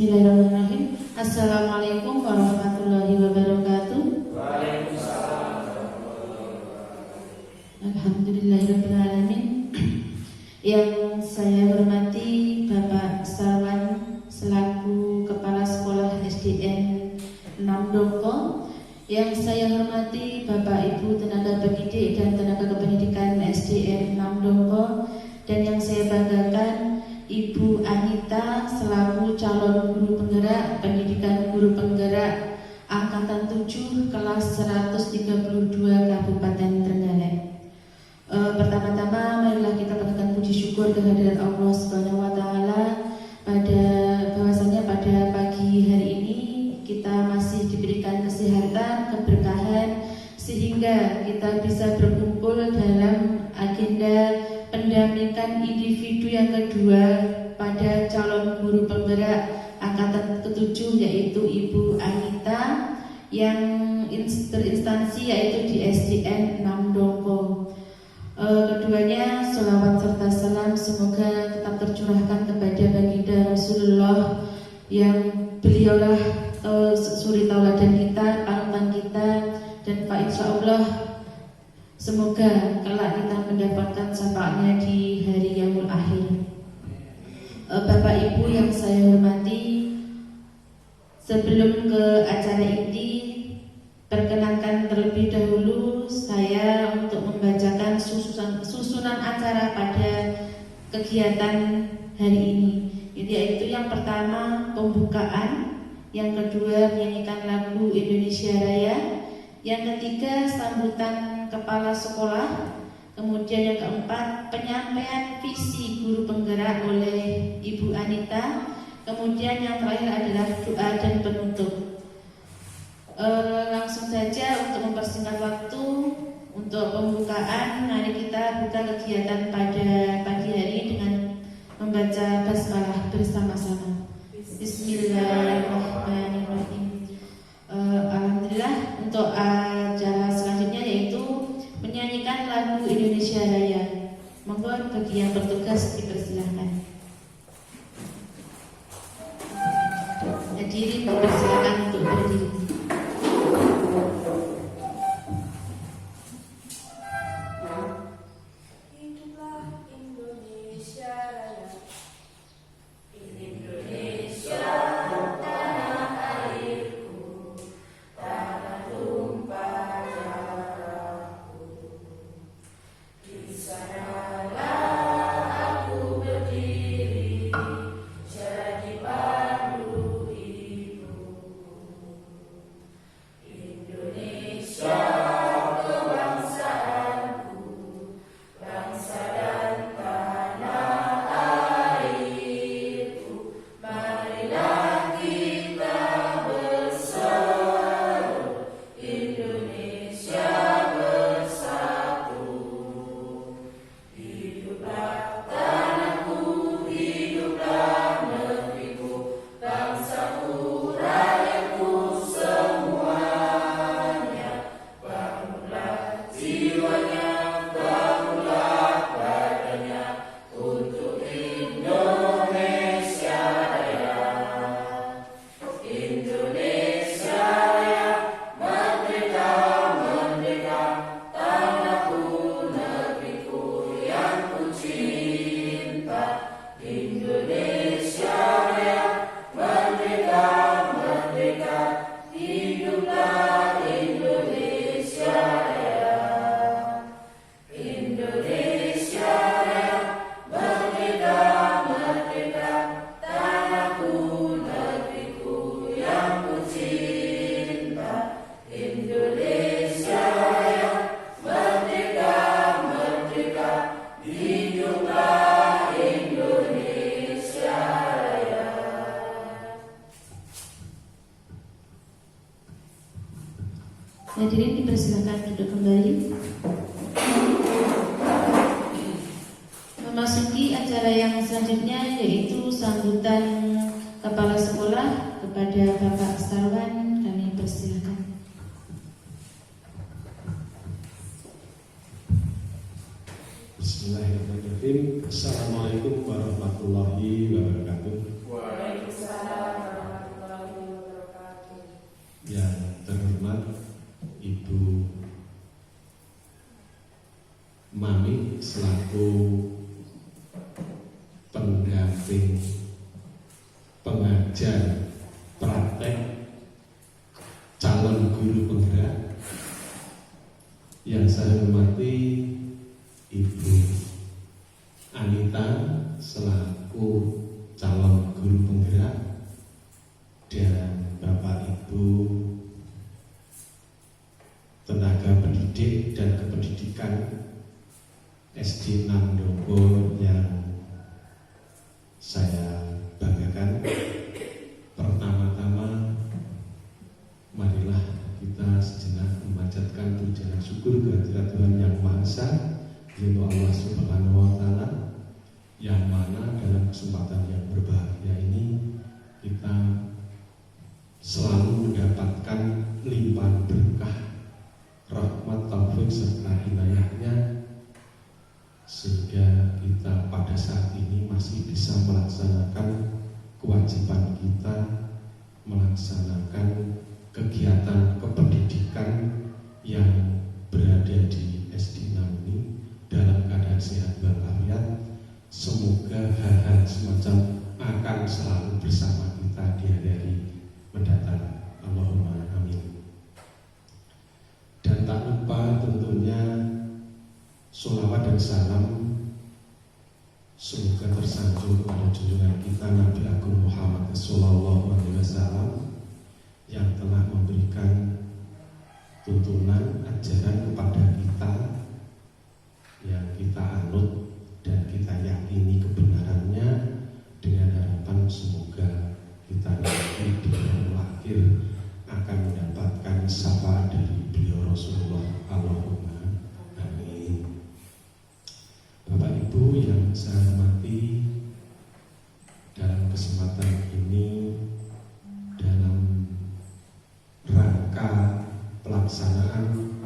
Bismillahirrahmanirrahim. Assalamualaikum warahmatullahi wabarakatuh. Waalaikumsalam. Alhamdulillahirabbil alamin. Yang saya hormati Bapak Sarwan selaku Kepala Sekolah SDN 6 Dongko. Yang saya hormati Bapak Ibu tenaga pendidik dan tenaga kependidikan SDN 6 Dongko. Dan yang saya banggakan Ibu Anita selaku calon guru penggerak pendidikan guru penggerak angkatan 7 kelas 132 Kabupaten Trenggalek. Pertama-tama marilah kita panjatkan puji syukur kehadirat Allah Subhanahu wa taala bahwasanya pada pagi hari ini kita masih diberikan kesehatan, keberkahan sehingga kita bisa berkumpul dalam agenda pendampingan individu yang kedua pada calon guru penggerak angkatan ke-7 yaitu Ibu Anita yang berinstansi yaitu di SDN 6 Dongko. Keduanya sholawat serta salam semoga tetap tercurahkan kepada baginda Rasulullah yang beliaulah suri tauladan kita, panutan kita, dan Pak insya Allah semoga kelak kita mendapatkan syafaatnya di hari yaumul akhir. Bapak Ibu yang saya hormati, sebelum ke acara inti, perkenankan terlebih dahulu saya untuk membacakan susunan acara pada kegiatan hari ini. Yaitu yang pertama pembukaan, yang kedua menyanyikan lagu Indonesia Raya, yang ketiga sambutan kepala sekolah, kemudian yang keempat penyampaian visi guru penggerak oleh Ibu Anita, kemudian yang terakhir adalah doa dan penutup. Langsung saja untuk mempersingkat waktu untuk pembukaan, mari kita buka kegiatan pada pagi hari dengan membaca basmalah bersama-sama. Bismillahirrahmanirrahim. Alhamdulillah, untuk acara selanjutnya yaitu menyanyikan lagu Indonesia Raya. Monggo bagi yang bertugas dipersilakan. Hadirin dipersilakan untuk berdiri. Hadirin dipersilakan duduk kembali. Memasuki acara yang selanjutnya yaitu sambutan kepala sekolah kepada Bapak Sarwan, kami persilakan. Bismillahirrahmanirrahim. Assalamualaikum warahmatullahi wabarakatuh. Waalaikumsalam. selaku pendamping pengajar praktek calon guru penggerak. Yang saya hormati Ibu Anita selaku calon guru penggerak dan Bapak Ibu tenaga pendidik dan kependidikan SD Namdoko yang saya banggakan. Pertama-tama marilah kita sejenak memanjatkan puji dan syukur kehadirat Tuhan Yang Maha Esa, yaitu Allah Subhanahu wa Ta'ala, yang mana dalam kesempatan yang berbahagia ini kita selalu mendapatkan limpahan berkah, rahmat, taufik serta inayahnya, sehingga kita pada saat ini masih bisa melaksanakan kewajiban kita, melaksanakan kegiatan kependidikan yang berada di SD 6 ini dalam keadaan sehat walafiat. Semoga hal-hal semacam akan selalu bersama kita di hari-hari mendatang. Allahumma amin. Dan tak lupa tentunya sholawat dan salam semoga tersanjung pada junjungan kita Nabi Agung Muhammad Sallallahu Alaihi Wasallam yang telah memberikan tuntunan ajaran kepada kita yang kita anut dan kita yakini kebenarannya, dengan harapan semoga kita nanti di alam akhir akan mendapatkan syafaat dari beliau Rasulullah. Allahumma amin. Bapak Ibu yang saya hormati, dalam kesempatan ini dalam rangka pelaksanaan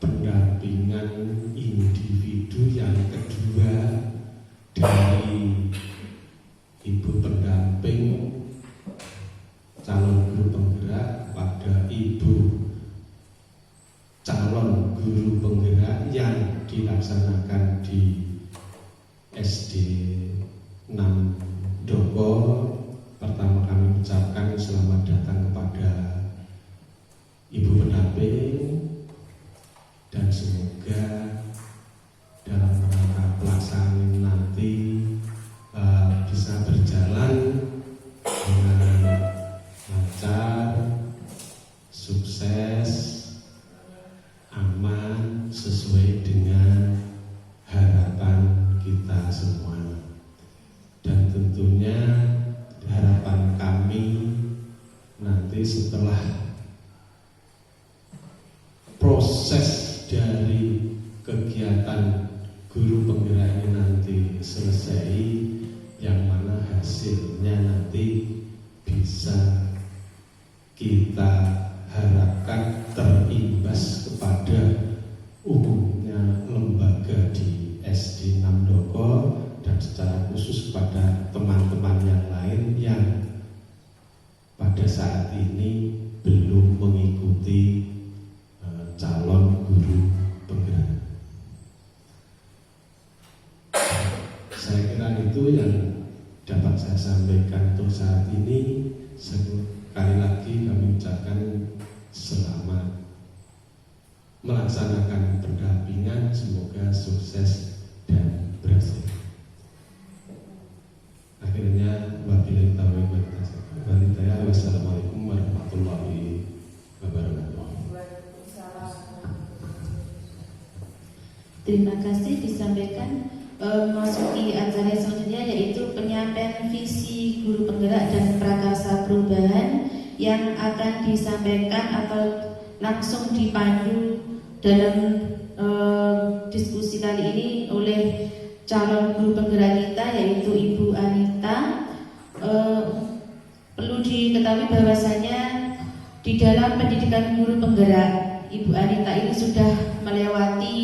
pendampingan individu yang kedua dari Ibu pendamping calon guru penggerak pada Ibu calon guru penggerak yang dilaksanakan di SD 6 Doko. Pertama kami ucapkan selamat datang kepada Ibu pendamping, dan semoga dalam rangka pelaksanaan nanti bisa berjalan dengan lancar, sukses, aman, sesuai dengan harapan kita semua. Dan tentunya harapan kami nanti setelah proses dari kegiatan guru penggerak ini nanti selesai, yang mana hasilnya nanti bisa kita harapkan terimbas kepada umumnya lembaga di SD 6 Doko, dan secara khusus kepada teman-teman yang lain yang pada saat ini belum mengikuti calon guru penggerak. Saya kira itu yang dapat saya sampaikan untuk saat ini. Sekali lagi kami ucapkan selamat melaksanakan pendampingan, semoga sukses dan berhasil. Akhirnya wabillahi taufiq wal hidayah. Wassalamualaikum warahmatullahi wabarakatuh. Terima kasih disampaikan. Masuki acara selanjutnya yaitu penyampaian visi guru penggerak dan prakarsa perubahan yang akan disampaikan atau langsung dipandu dalam diskusi kali ini oleh calon guru penggerak kita yaitu Ibu Anita. Perlu diketahui bahwasanya di dalam pendidikan guru penggerak, Ibu Anita ini sudah melewati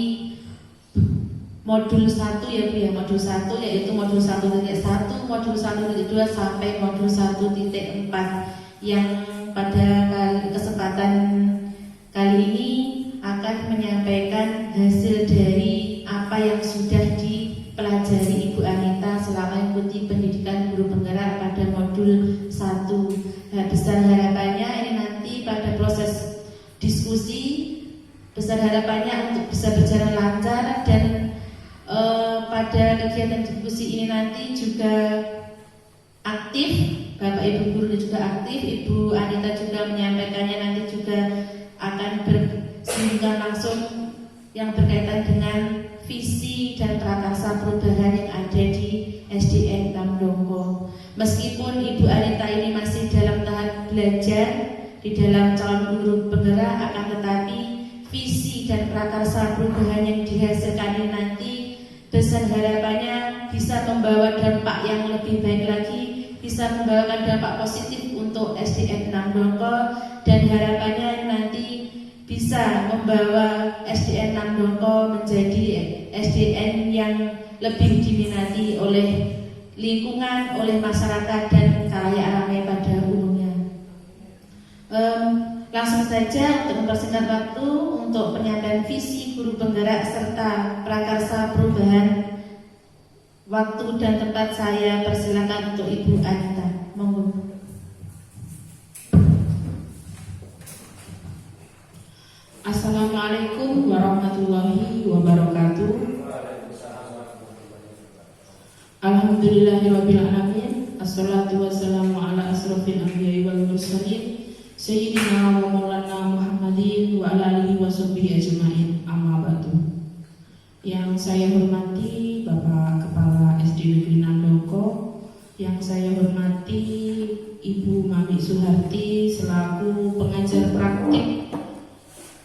modul 1 ya Bu ya, modul 1 yaitu modul 1.1, modul 1.2 sampai modul 1.4 yang pada kesempatan kali ini akan menyampaikan hasil dari apa yang sudah Bakti Pendidikan Guru Penggerak pada modul 1. Besar harapannya ini nanti pada proses diskusi, besar harapannya untuk bisa berjalan lancar dan pada kegiatan diskusi ini nanti juga aktif, Bapak Ibu guru juga aktif, Ibu Anita juga menyampaikannya nanti juga akan bersinggungan langsung yang berkaitan dengan visi dan prakarsa perubahan yang ada di SDN Namdongko. Meskipun Ibu Anita ini masih dalam tahap belajar di dalam calon guru penggerak, akan tetapi visi dan prakarsa perubahan yang dihasilkan ini nanti besar harapannya bisa membawa dampak yang lebih baik lagi, bisa membawakan dampak positif untuk SDN Namdongko, dan harapannya nanti bisa membawa SDN Namdongko menjadi SDN yang lebih diminati oleh lingkungan, oleh masyarakat dan khalayak ramai pada umumnya. Langsung saja untuk mempersingkat waktu untuk penyampaian visi guru penggerak serta prakarsa perubahan, waktu dan tempat saya persilakan untuk Ibu Anita. Monggo. Assalamualaikum warahmatullahi wabarakatuh. Alhamdulillahirabbil alamin. Assalatu wassalamu ala asrofil anbiya'i wal mursalin sayyidina wa maulana Muhammadin wa ala alihi wa sahbihi ajma'in. Amma ba'du. Yang saya hormati Bapak Kepala SD Negeri Namdongko, yang saya hormati Ibu Mami Suharti selaku pengajar praktik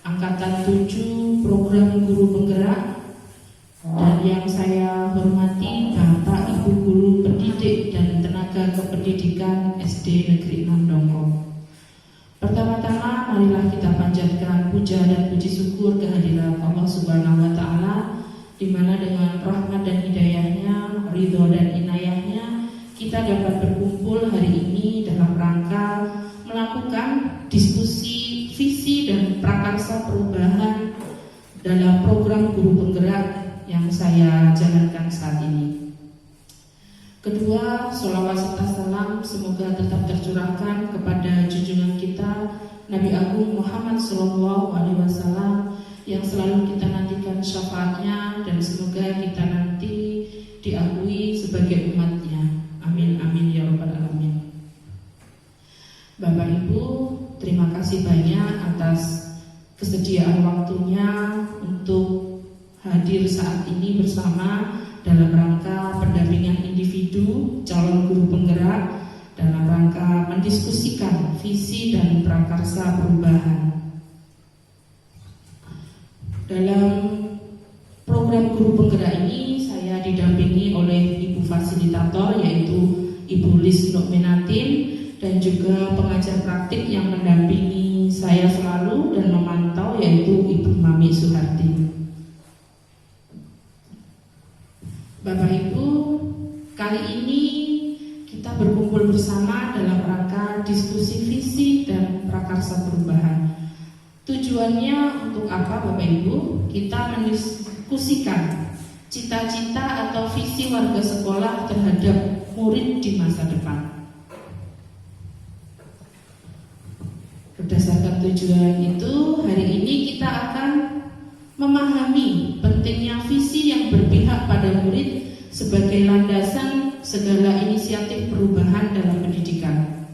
Angkatan 7 Program Guru Penggerak, dan yang saya hormati Bapak Ibu Guru Pendidik dan Tenaga Kependidikan SD Negeri Namdongko. Pertama-tama marilah kita panjatkan puja dan puji syukur kehadirat Allah Subhanahu wa Ta'ala, di mana dengan rahmat dan hidayahnya, ridho dan inayahnya, kita dapat berkumpul hari ini dalam rangka melakukan diskusi visi dan prakarsa perubahan dalam program guru penggerak yang saya jalankan saat ini. Kedua, sholawat serta salam semoga tetap tercurahkan kepada junjungan kita Nabi Agung Muhammad SAW yang selalu kita nantikan syafaatnya, dan semoga kita nanti diakui sebagai umatnya. Amin amin ya rabbal alamin. Bapak Ibu, terima kasih banyak atas kesediaan waktunya untuk hadir saat ini bersama dalam rangka pendampingan individu calon guru penggerak dalam rangka mendiskusikan visi dan prakarsa perubahan. Dalam program guru penggerak ini saya didampingi oleh Ibu Fasilitator yaitu Ibu Lis Nukminatin, dan juga pengajar praktik yang mendampingi saya selalu dan memantau yaitu Ibu Mami Suharti. Bapak Ibu, kali ini kita berkumpul bersama dalam rangka diskusi visi dan prakarsa perubahan. Tujuannya untuk apa Bapak Ibu? Kita mendiskusikan cita-cita atau visi warga sekolah terhadap murid di masa depan. Berdasarkan tujuan itu, hari ini kita akan memahami pentingnya visi yang berpihak pada murid sebagai landasan segala inisiatif perubahan dalam pendidikan.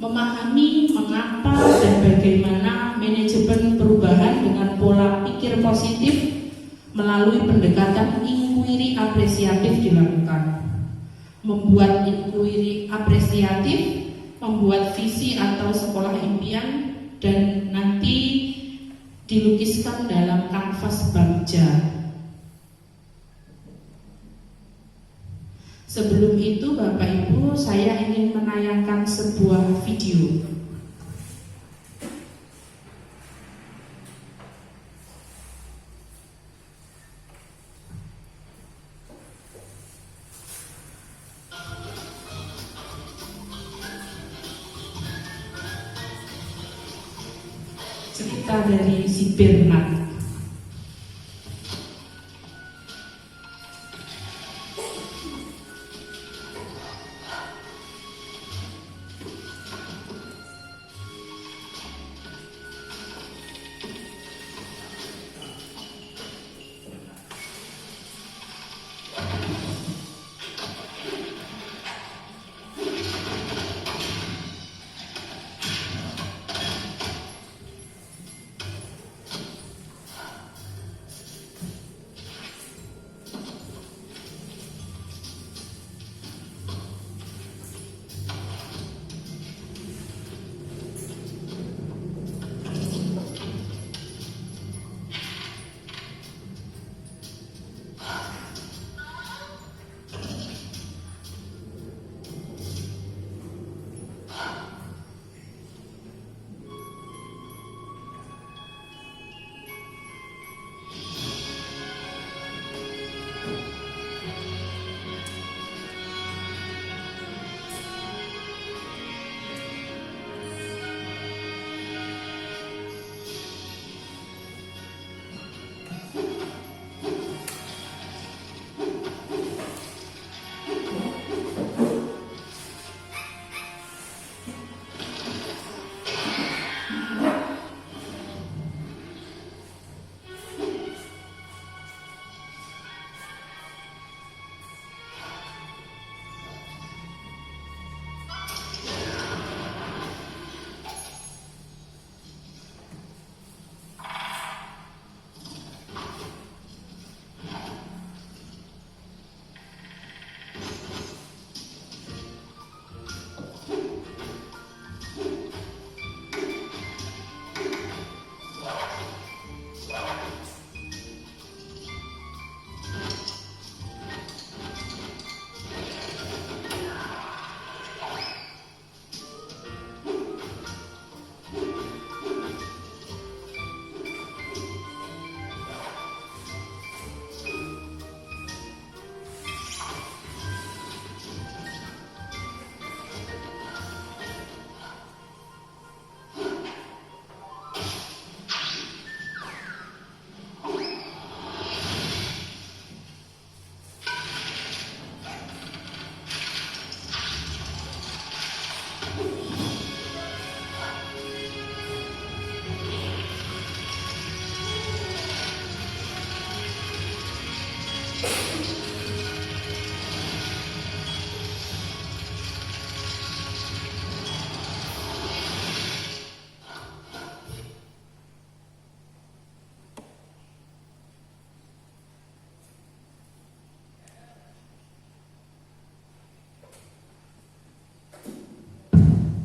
Memahami mengapa dan bagaimana manajemen perubahan dengan pola pikir positif melalui pendekatan inquiry apresiatif dilakukan. Membuat inquiry apresiatif, membuat visi atau sekolah impian, dan nanti dilukiskan dalam kanvas bagja. Sebelum itu Bapak Ibu, saya ingin menayangkan sebuah video. Cerita dari si Bernard.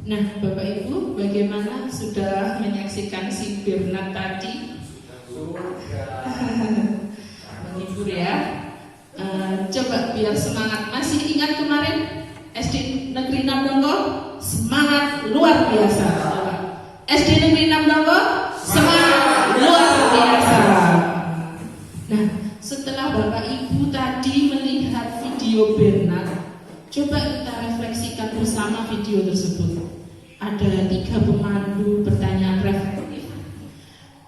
Nah, Bapak Ibu, bagaimana sudah menyaksikan si Bernard tadi? Menghibur ya. Coba biar semangat. Masih ingat kemarin SD Negeri 6 Donggo? Semangat luar biasa. Coba. SD Negeri 6 Donggo? Semangat luar biasa. Nah, setelah Bapak Ibu tadi melihat video Bernard, coba kita refleksikan bersama video tersebut. Ada 3 pemandu pertanyaan reflektif.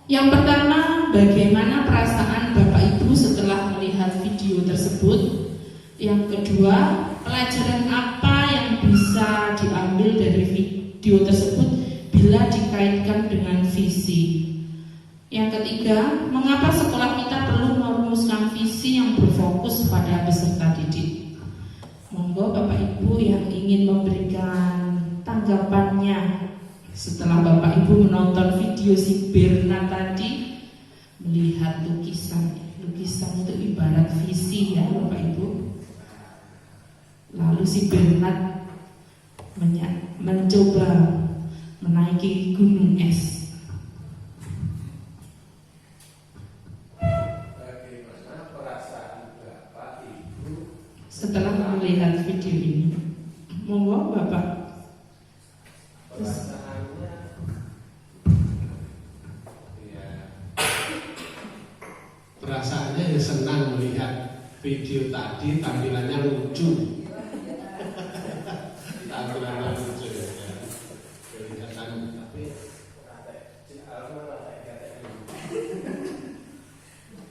Yang pertama, bagaimana perasaan Bapak Ibu setelah melihat video tersebut? Yang kedua, pelajaran apa yang bisa diambil dari video tersebut bila dikaitkan dengan visi? Yang ketiga, mengapa sekolah kita perlu merumuskan visi yang berfokus pada peserta didik? Monggo Bapak Ibu yang ingin memberikan tanggapannya setelah Bapak Ibu menonton video si Bernard tadi, melihat lukisan itu ibarat visi ya Bapak Ibu. Lalu si Bernard mencoba menaiki gunung es. Bagaimana perasaan Bapak Ibu Setelah melihat video ini, monggo Bapak. perasaannya? Ya, Perasaannya ya senang melihat video tadi, tampilannya lucu. Tampilannya lucu ya. Kelihatan tapi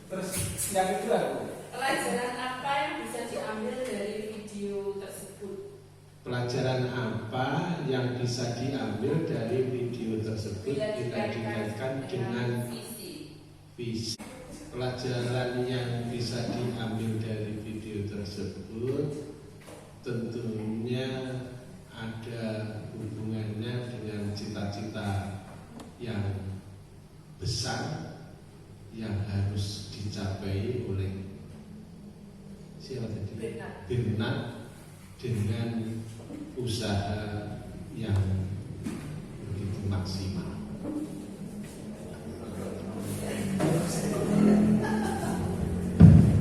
terus yang kedua, Bu, Pelajaran apa yang bisa diambil dari video tersebut? pelajaran apa yang bisa diambil dari video tersebut bila dikaitkan dengan visi. Pelajaran yang bisa diambil dari video tersebut tentunya ada hubungannya dengan cita-cita yang besar yang harus dicapai oleh siapa tadi? Bernard dengan usaha yang begitu maksimal.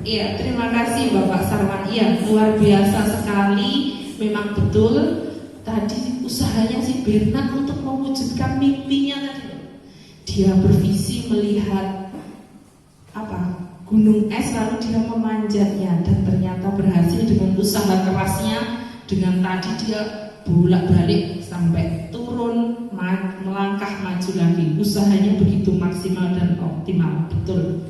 Iya, terima kasih Bapak Sarwan. Iya, luar biasa sekali. Memang betul tadi usahanya si Bernard untuk mewujudkan mimpinya tadi. Dia bervisi melihat gunung es, lalu dia memanjatnya dan ternyata berhasil dengan usaha kerasnya. Dengan tadi dia bolak-balik sampai turun, melangkah maju lagi. Usahanya begitu maksimal dan optimal, betul.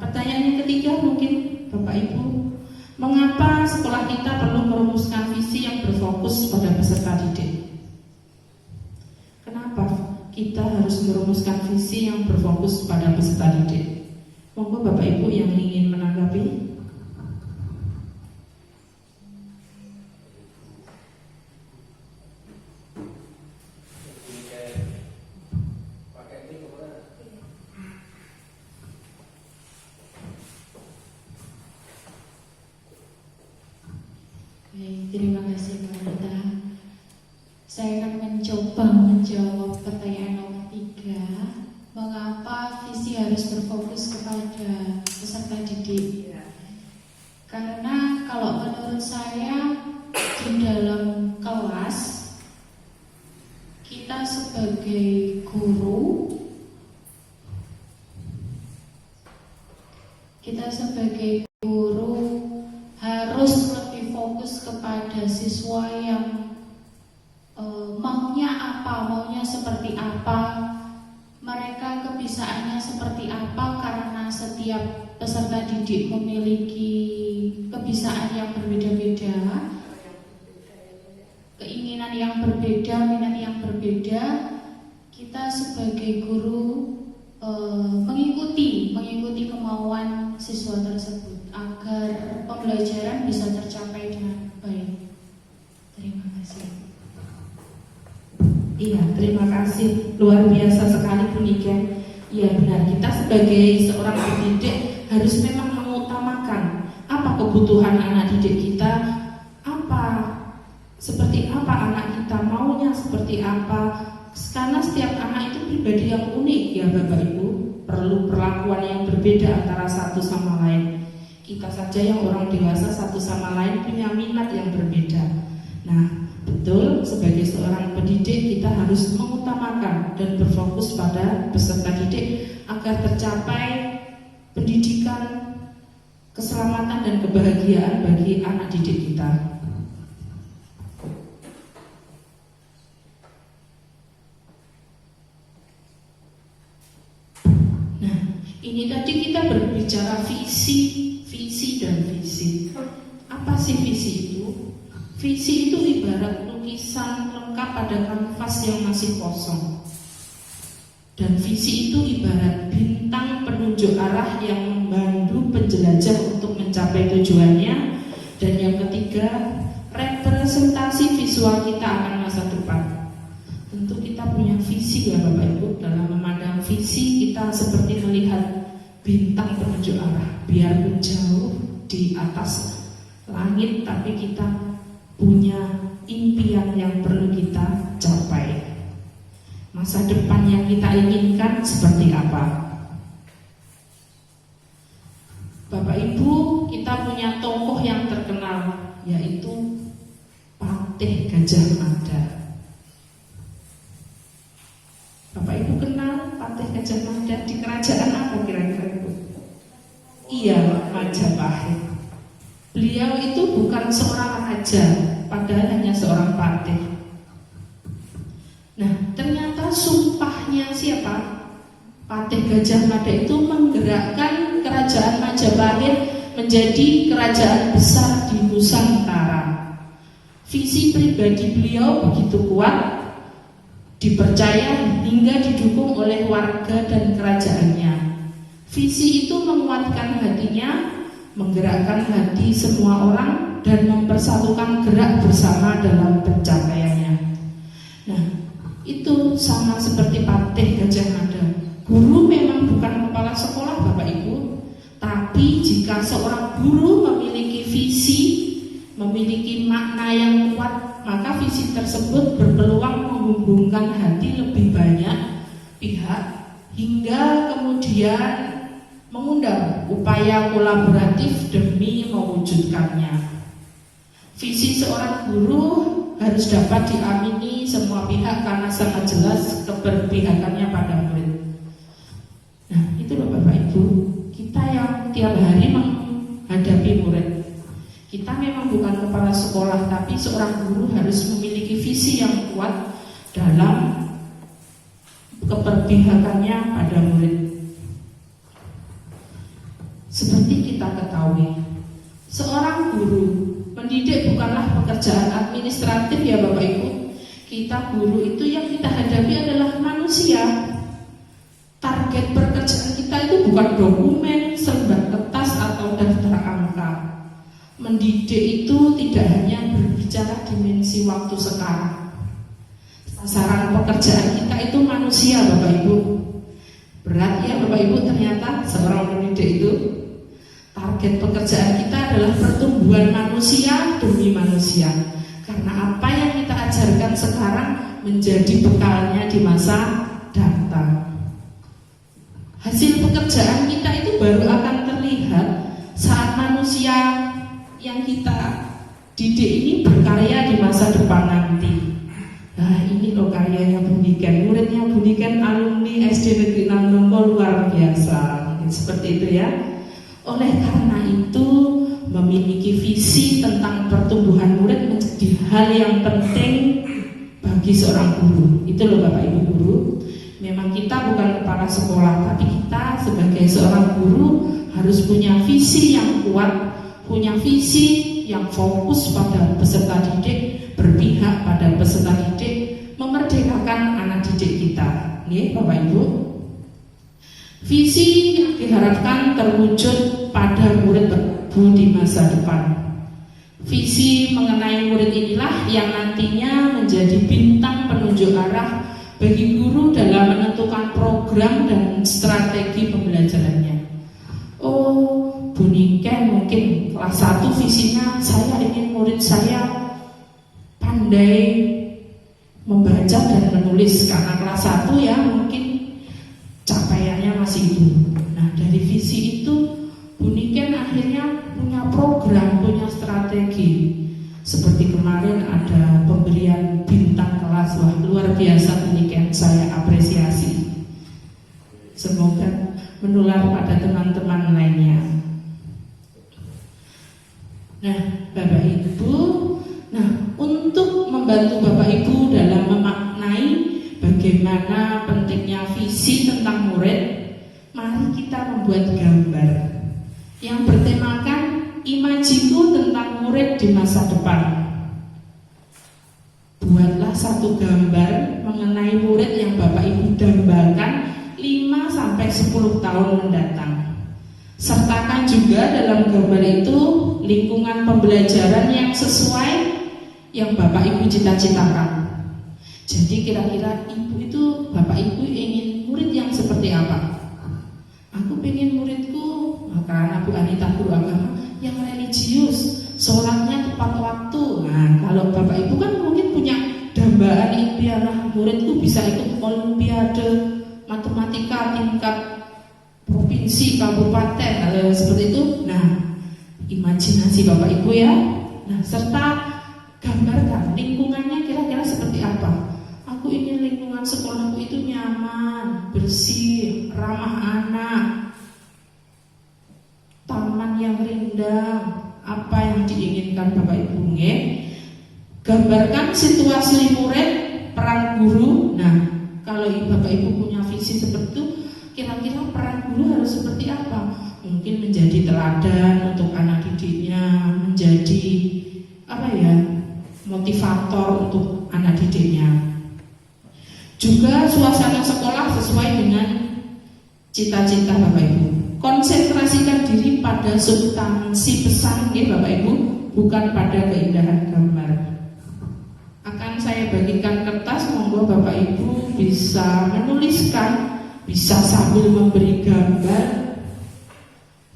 Pertanyaan yang ketiga mungkin Bapak Ibu, mengapa sekolah kita perlu merumuskan visi yang berfokus pada peserta didik? Kenapa kita harus merumuskan visi yang berfokus pada peserta didik? Monggo Bapak Ibu yang ingin menanggapi. Terima kasih Mbak Rita. Saya akan mencoba menjawab pertanyaan nomor 3. Mengapa visi harus berfokus kepada peserta didik? Karena kalau menurut saya di dalam kelas kita sebagai guru, harus lebih fokus kepada siswa yang maunya apa, maunya seperti apa, mereka kebiasaannya seperti apa, karena setiap peserta didik memiliki kebiasaan yang berbeda-beda, keinginan yang berbeda, minat yang berbeda, kita sebagai guru mengikuti kemauan siswa tersebut agar pembelajaran bisa tercapai dengan baik. Terima kasih. Iya, terima kasih. Luar biasa sekali Bu Niken. Iya benar, kita sebagai seorang pendidik harus memang mengutamakan apa kebutuhan anak didik kita, seperti apa anak kita maunya, seperti apa. Karena setiap anak itu pribadi yang unik ya Bapak Ibu, perlu perlakuan yang berbeda antara satu sama lain. Kita saja yang orang dewasa satu sama lain punya minat yang berbeda. Nah, betul sebagai seorang pendidik kita harus mengutamakan dan berfokus pada peserta didik agar tercapai pendidikan, keselamatan dan kebahagiaan bagi anak didik kita. Ini tadi kita berbicara visi dan visi. Apa sih visi itu? Visi itu ibarat lukisan lengkap pada kanvas yang masih kosong. Dan visi itu ibarat bintang penunjuk arah yang membantu penjelajah untuk mencapai tujuannya. Dan yang ketiga, representasi visual kita akan masa depan. Tentu kita punya visi ya Bapak Ibu. Dalam memandang visi kita seperti melihat bintang penunjuk arah, biarpun jauh di atas langit, tapi kita punya impian yang perlu kita capai. Masa depan yang kita inginkan seperti apa? Bapak Ibu, kita punya tokoh yang terkenal, yaitu Patih Gajah Mada. Bapak Ibu kenal Patih Gajah Mada di kerajaan apa kira-kira Ibu? Iya, Majapahit. Beliau itu bukan seorang raja, padahal hanya seorang patih. Nah, ternyata sumpahnya siapa? Patih Gajah Mada itu menggerakkan kerajaan Majapahit menjadi kerajaan besar di Nusantara. Visi pribadi beliau begitu kuat, dipercaya hingga didukung oleh warga dan kerajaannya. Visi itu menguatkan hatinya, menggerakkan hati semua orang dan mempersatukan gerak bersama dalam pencapaiannya. Nah, itu sama seperti Patih Gajah Mada. Guru memang bukan kepala sekolah Bapak Ibu, tapi jika seorang guru memiliki visi, memiliki makna yang kuat, maka visi tersebut berpeluang menghubungkan hati lebih banyak pihak hingga kemudian mengundang upaya kolaboratif demi mewujudkannya. Visi seorang guru harus dapat diamini semua pihak karena sangat jelas keberpihakannya pada murid. Nah, itu loh Bapak Ibu, kita yang tiap hari menghadapi murid. Kita memang bukan kepala sekolah, tapi seorang guru harus memiliki visi yang kuat dalam keberpihakannya pada murid. Seperti kita ketahui, seorang guru mendidik bukanlah pekerjaan administratif ya Bapak Ibu. Kita guru itu yang kita hadapi adalah manusia. Target pekerjaan kita itu bukan dokumen, selembar kertas atau daftar angka. Mendidik itu tidak hanya berbicara dimensi waktu sekarang. Sasaran pekerjaan kita itu manusia Bapak Ibu. Berat ya Bapak Ibu ternyata seorang pendidik itu. Target pekerjaan kita adalah pertumbuhan manusia demi manusia. Karena apa yang kita ajarkan sekarang menjadi bekalnya di masa datang. Hasil pekerjaan kita itu baru akan terlihat saat manusia yang kita didik ini berkarya di masa depan nanti. Nah, ini loh karyanya Bu Niken. Muridnya Bu Niken alumni SD Negeri Nandongko luar biasa. Seperti itu ya. Oleh karena itu, memiliki visi tentang pertumbuhan murid menjadi hal yang penting bagi seorang guru. Itu loh Bapak Ibu guru. Memang kita bukan kepala sekolah, tapi kita sebagai seorang guru harus punya visi yang kuat, punya visi yang fokus pada peserta didik, berpihak pada peserta diharapkan terwujud pada murid berlaku di masa depan. Visi mengenai murid inilah yang nantinya menjadi bintang penunjuk arah bagi guru dalam menentukan program dan strategi pembelajarannya. Oh, Bu Niken mungkin kelas 1 visinya saya ingin murid saya pandai membaca dan menulis, karena kelas 1 ya mungkin capaiannya masih itu. Nah, dari visi itu Bu Niken akhirnya punya program, punya strategi. Seperti kemarin ada pemberian bintang kelas, wah luar biasa Bu Niken, saya apresiasi. Semoga menular pada teman-teman lainnya. Nah, Bapak Ibu, untuk membantu Bapak Ibu dalam memaknai bagaimana pentingnya visi tentang murid, mari kita membuat gambar yang bertemakan imajiku tentang murid di masa depan. Buatlah satu gambar mengenai murid yang Bapak Ibu dambakan 5-10 tahun mendatang. Sertakan juga dalam gambar itu lingkungan pembelajaran yang sesuai yang Bapak Ibu cita-citakan. Jadi kira-kira Ibu itu, Bapak Ibu ingin murid yang seperti apa? Aku pengen muridku, karena Bu Anita guru agama, yang religius, sholatnya tepat waktu. Nah, kalau Bapak Ibu kan mungkin punya dambaan impian, muridku bisa ikut olimpiade matematika tingkat provinsi, kabupaten, atau seperti itu. Nah, imajinasi Bapak Ibu ya. Nah, serta gambarkan lingkungannya kira-kira seperti apa. Aku ingin lingkungan sekolahku itu nyaman, bersih, ramah anak, taman yang rindang. Apa yang diinginkan Bapak Ibu? Gambarkan situasi murid, peran guru. Nah, kalau Bapak Ibu punya visi seperti itu, kira-kira peran guru harus seperti apa? Mungkin menjadi teladan untuk anak didiknya, menjadi motivator untuk anak didiknya. Juga suasana sekolah sesuai dengan cita-cita Bapak Ibu. Konsentrasikan diri pada substansi pesan Bapak Ibu, bukan pada keindahan gambar. Akan saya bagikan kertas, monggo Bapak Ibu bisa menuliskan, bisa sambil memberi gambar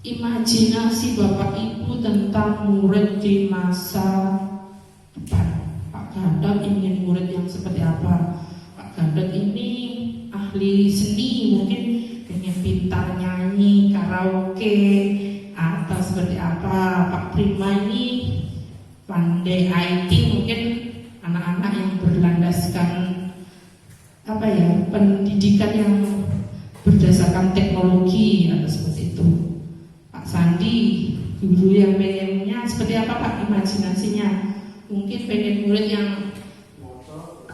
imajinasi Bapak Ibu tentang murid di masa depan. Pak Gatot ingin murid yang seperti apa? Pak Gatot ini ahli seni, mungkin pengen pintar nyanyi, karaoke, atau seperti apa? Pak Prima ini pandai IT, mungkin anak-anak yang berlandaskan pendidikan yang berdasarkan teknologi atau seperti itu. Pak Sandi, guru yang pengennya seperti apa Pak imajinasinya? Mungkin pengen murid yang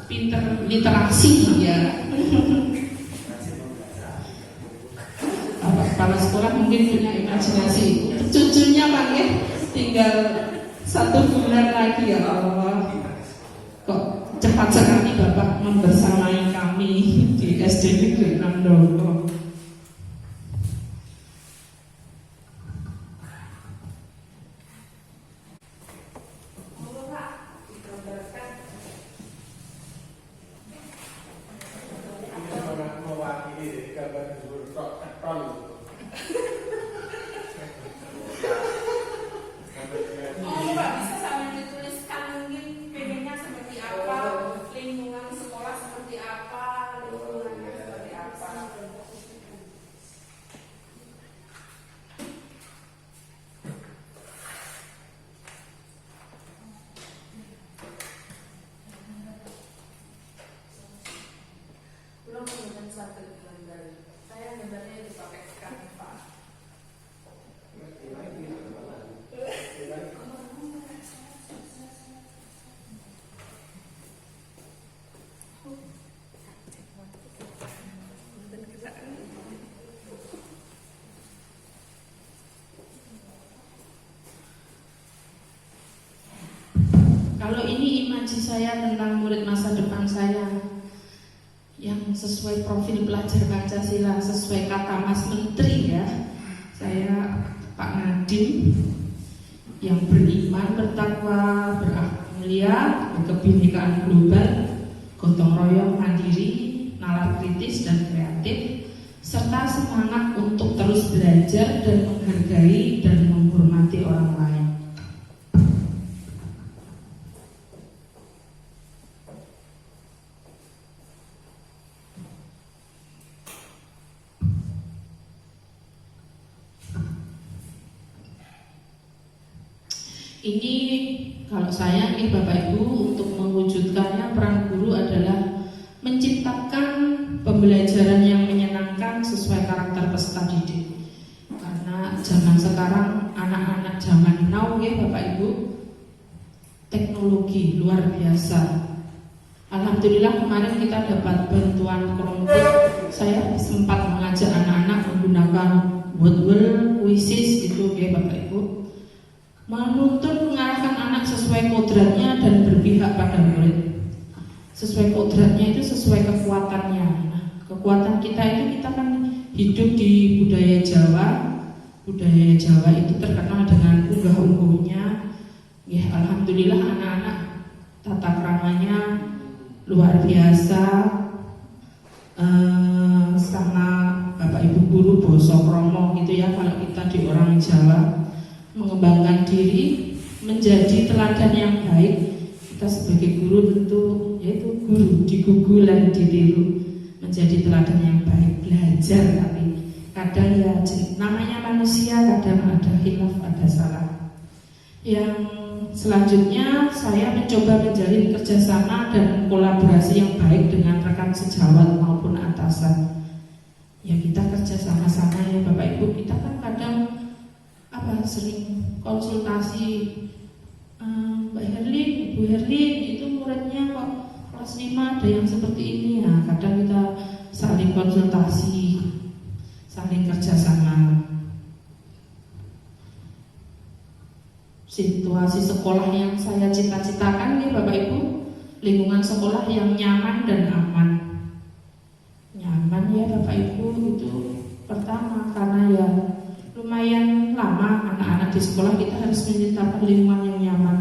pinter literasi ya. Kepala sekolah mungkin punya imajinasi untuk cucunya Pak ya, tinggal 1 bulan lagi ya Allah. Kok cepat sekali Bapak membersamai kami di SD Negeri 6 Dongko. Kalau ini imajinasi saya tentang murid masa depan saya, yang sesuai profil pelajar Pancasila, sesuai kata Mas Menteri ya. Saya Pak Nadiem yang beriman, bertakwa, berakhlak mulia, berkebinekaan global, gotong royong, mandiri, nalar kritis dan kreatif, serta semangat untuk terus belajar dan menghargai dan menghormati orang lain. Ini kalau saya nih Bapak Ibu, untuk mewujudkannya peran guru adalah menciptakan pembelajaran yang menyenangkan sesuai karakter peserta didik. Karena zaman sekarang anak-anak zaman now ya Bapak Ibu, teknologi luar biasa. Alhamdulillah kemarin kita dapat bantuan kelompok. Saya sempat mengajak anak-anak menggunakan Wordwell, Quizzes gitu ya Bapak Ibu, menuntun mengarahkan anak sesuai kodratnya dan berpihak pada murid. Sesuai kodratnya itu sesuai kekuatannya. Nah, kekuatan kita itu, kita kan hidup di budaya Jawa. Budaya Jawa itu terkenal dengan unggah-ungguhnya. Ya, alhamdulillah anak-anak tata keramanya luar biasa. Sama Bapak Ibu guru boso kromo gitu ya kalau kita di orang Jawa. Mengembangkan diri menjadi teladan yang baik. Kita sebagai guru tentu yaitu guru digugulan ditiru, menjadi teladan yang baik, belajar. Tapi kadang ya namanya manusia, kadang ada khilaf, ada salah. Yang selanjutnya saya mencoba menjalin kerjasama dan kolaborasi yang baik dengan rekan sejawat maupun atasan. Ya kita kerja sama-sama ya Bapak Ibu. Kita kan kadang sering konsultasi, Mbak Herlin, Ibu Herlin itu muridnya kok kelas 5 ada yang seperti ini ya. Kadang kita saling konsultasi, saling kerjasama. Situasi sekolah yang saya cita-citakan nih Bapak Ibu, lingkungan sekolah yang nyaman dan aman. Nyaman ya Bapak Ibu itu pertama karena ya lumayan lama anak-anak di sekolah kita harus menciptakan lingkungan yang nyaman.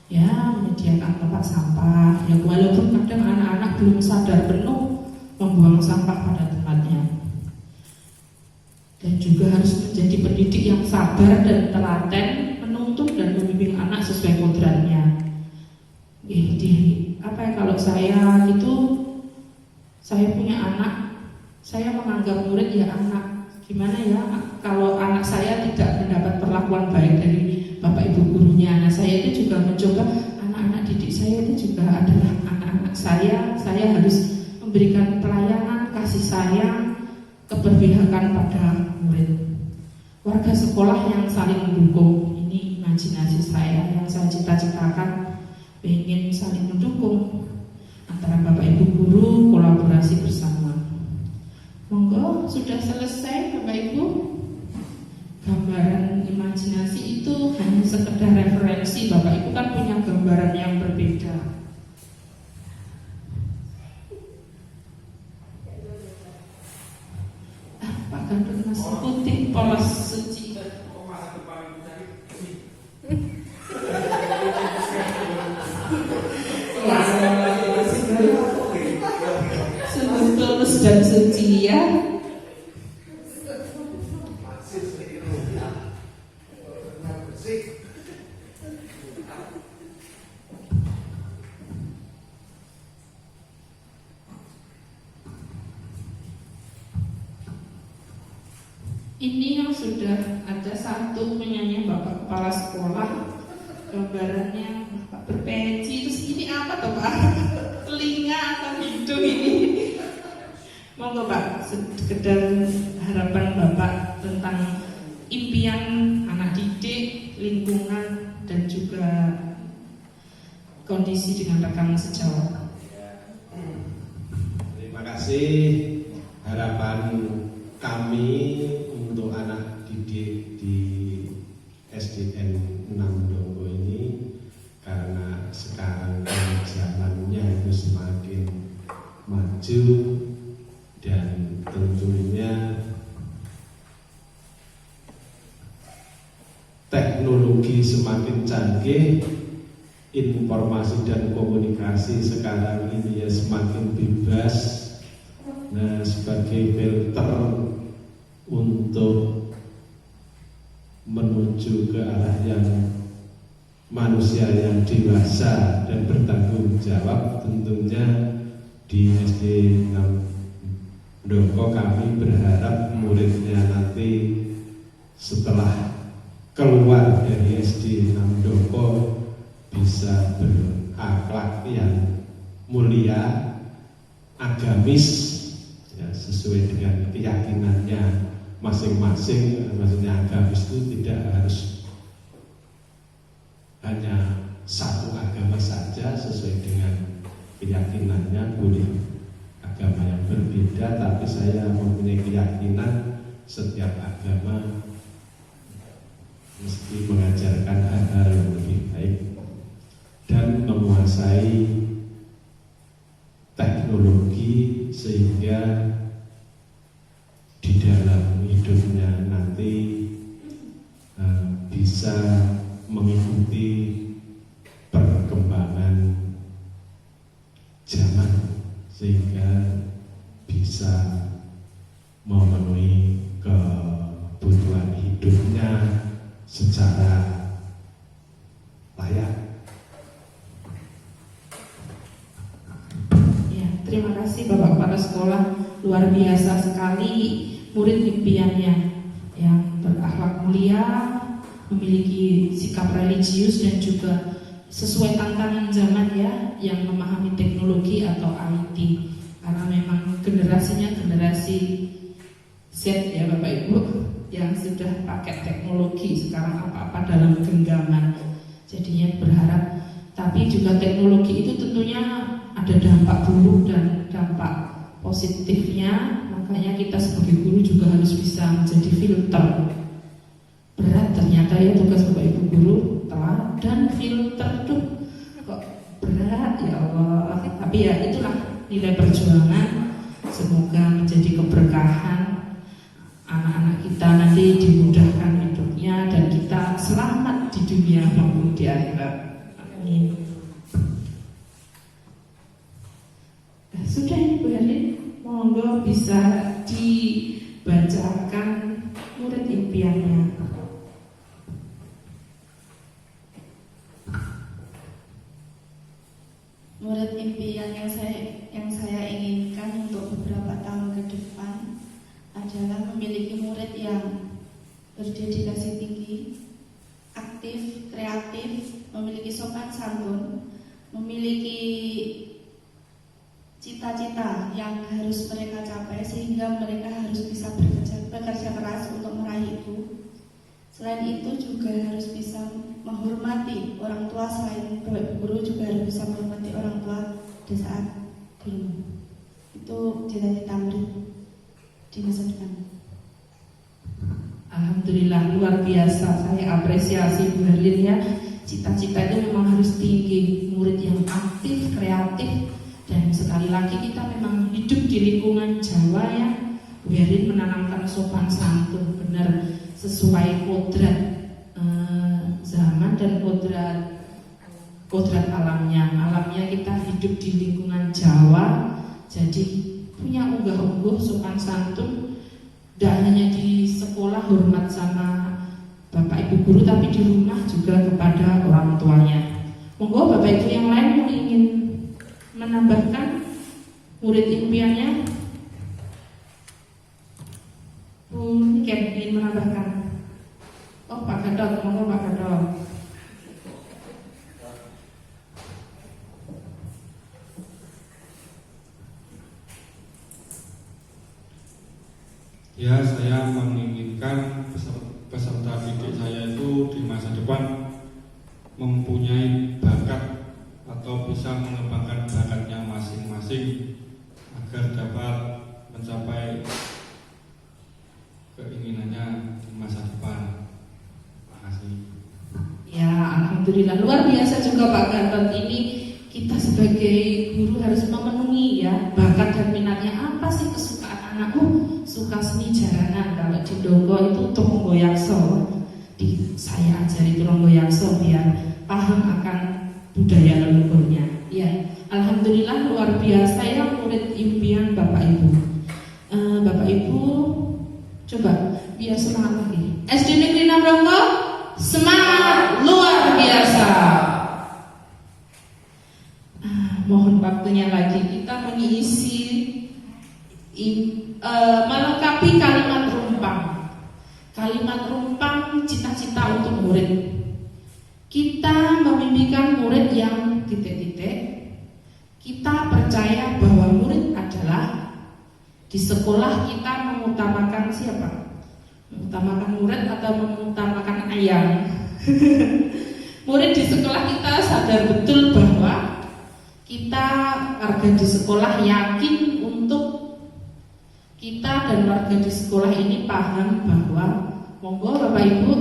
Ya, menyediakan tempat sampah. Ya, walaupun kadang anak-anak belum sadar penuh membuang sampah pada tempatnya. Dan juga harus menjadi pendidik yang sabar dan telaten, menuntun dan membimbing anak sesuai kodratnya. Kalau saya gitu, saya punya anak, saya menganggap murid ya anak. Gimana ya? Kalau anak saya tidak mendapat perlakuan baik dari Bapak Ibu gurunya, nah saya itu juga mencoba anak-anak didik saya itu juga adalah anak-anak saya. Saya harus memberikan pelayanan, kasih sayang, keberpihakan pada murid. Warga sekolah yang saling mendukung, ini imajinasi saya yang saya cita-citakan, ingin saling mendukung antara Bapak Ibu guru, kolaborasi bersama. Monggo, sudah selesai Bapak Ibu. Gambaran imajinasi itu hanya sekedar referensi. Bapak Ibu kan punya gambaran yang berbeda. Pak Gandun masih putih, polos suci. Sungguh tulus dan suci ya. Ini yang sudah ada satu penyanyi Bapak Kepala Sekolah, gambarannya Bapak berpeci. Terus ini apa toh Pak? Telinga atau hidung ini? Monggo Pak, sekedar harapan Bapak tentang impian anak didik, lingkungan, dan juga kondisi dengan rekan sejawat. Terima kasih. Harapan kami untuk anak didik di SDN 6 Donggo ini, karena sekarang zamannya itu semakin maju, tentunya teknologi semakin canggih, informasi dan komunikasi sekarang ini ya semakin bebas. Nah, sebagai filter untuk menuju ke arah yang manusia yang dewasa dan bertanggung jawab, tentunya di SD 6 Ndoko kami berharap muridnya nanti setelah keluar dari SD 6 Ndoko bisa berakhlak yang mulia, agamis, ya, sesuai dengan keyakinannya masing-masing. Maksudnya agamis itu tidak harus hanya satu agama saja, sesuai dengan keyakinannya, boleh agama yang berbeda, tapi saya mempunyai keyakinan setiap agama mesti mengajarkan hal-hal yang lebih baik dan menguasai teknologi sehingga di dalam hidupnya nanti bisa mengikuti perkembangan zaman sehingga bisa memenuhi kebutuhan hidupnya secara layak. Ya, terima kasih Bapak Kepala Sekolah, luar biasa sekali murid impiannya yang berakhlak mulia, memiliki sikap religius dan juga sesuai tantangan zaman ya, yang memahami teknologi atau IT, karena memang generasinya generasi Z ya Bapak Ibu, yang sudah pakai teknologi sekarang, apa-apa dalam genggaman. Jadinya berharap, tapi juga teknologi itu tentunya ada dampak buruk dan dampak positifnya, makanya kita sebagai guru juga harus bisa menjadi filter. Berat ternyata ya tugas Bapak Ibu guru, teladan filter tuh kok berat ya Allah. Tapi ya itulah nilai perjuangan, semoga menjadi keberkahan anak-anak kita nanti, dimudahkan hidupnya dan kita selamat di dunia maupun di akhirat. Amin. Sudah ini Bu Herlin, monggo bisa dibacakan murid impiannya. Murid impian yang saya inginkan untuk beberapa tahun ke depan adalah memiliki murid yang berdedikasi tinggi, aktif, kreatif, memiliki sopan santun, memiliki cita-cita yang harus mereka capai sehingga mereka harus bisa bekerja keras untuk meraih itu. Selain itu juga harus bisa menghormati orang tua, selain Bapak Guru juga harus bisa menghormati orang tua di saat dulu. Itu cita-cita murid di masa depan. Alhamdulillah, luar biasa, saya apresiasi Bu Herlin ya. Cita-cita itu memang harus tinggi, murid yang aktif, kreatif, dan sekali lagi kita memang hidup di lingkungan Jawa ya. Bu Herlin menanamkan sopan santun, benar sesuai kodrat zaman dan kodrat alamnya. Alamnya kita hidup di lingkungan Jawa, jadi punya unggah-ungguh sopan santun. Tidak hanya di sekolah hormat sama Bapak Ibu guru, tapi di rumah juga kepada orang tuanya. Monggo Bapak Ibu yang lain yang ingin menambahkan murid impiannya. Bu Niken ingin menambahkan. Oh Pak Gadot, monggo Pak Gadot. Ya, saya menginginkan peserta didik saya itu di masa depan mempunyai bakat atau bisa mengembangkan bakatnya masing-masing agar dapat mencapai keinginannya di masa depan. Terima kasih. Ya, alhamdulillah, luar biasa juga Pak Gatot. Ini kita sebagai guru harus memenuhi ya bakat dan minatnya. Apa sih kesukaan anakku? Cindoko itu Tronggo Yakso. Saya ajari Tronggo Yakso biar paham akan budaya leluhurnya. Ya, alhamdulillah luar biasa ya murid impian Bapak Ibu. Bapak Ibu coba biar semangat lagi. SD Negeri Namdongko semangat luar biasa. Mohon waktunya lagi kita mengisi melengkapi kalimat rumpang. Kalimat rumpang cita-cita untuk murid. Kita memimpikan murid yang titik-titik. Kita percaya bahwa murid adalah di sekolah kita mengutamakan siapa? Mengutamakan murid atau mengutamakan ayam? Murid di sekolah kita sadar betul bahwa kita warga di sekolah yakin untuk kita dan warga di sekolah ini paham bahwa monggo Bapak Ibu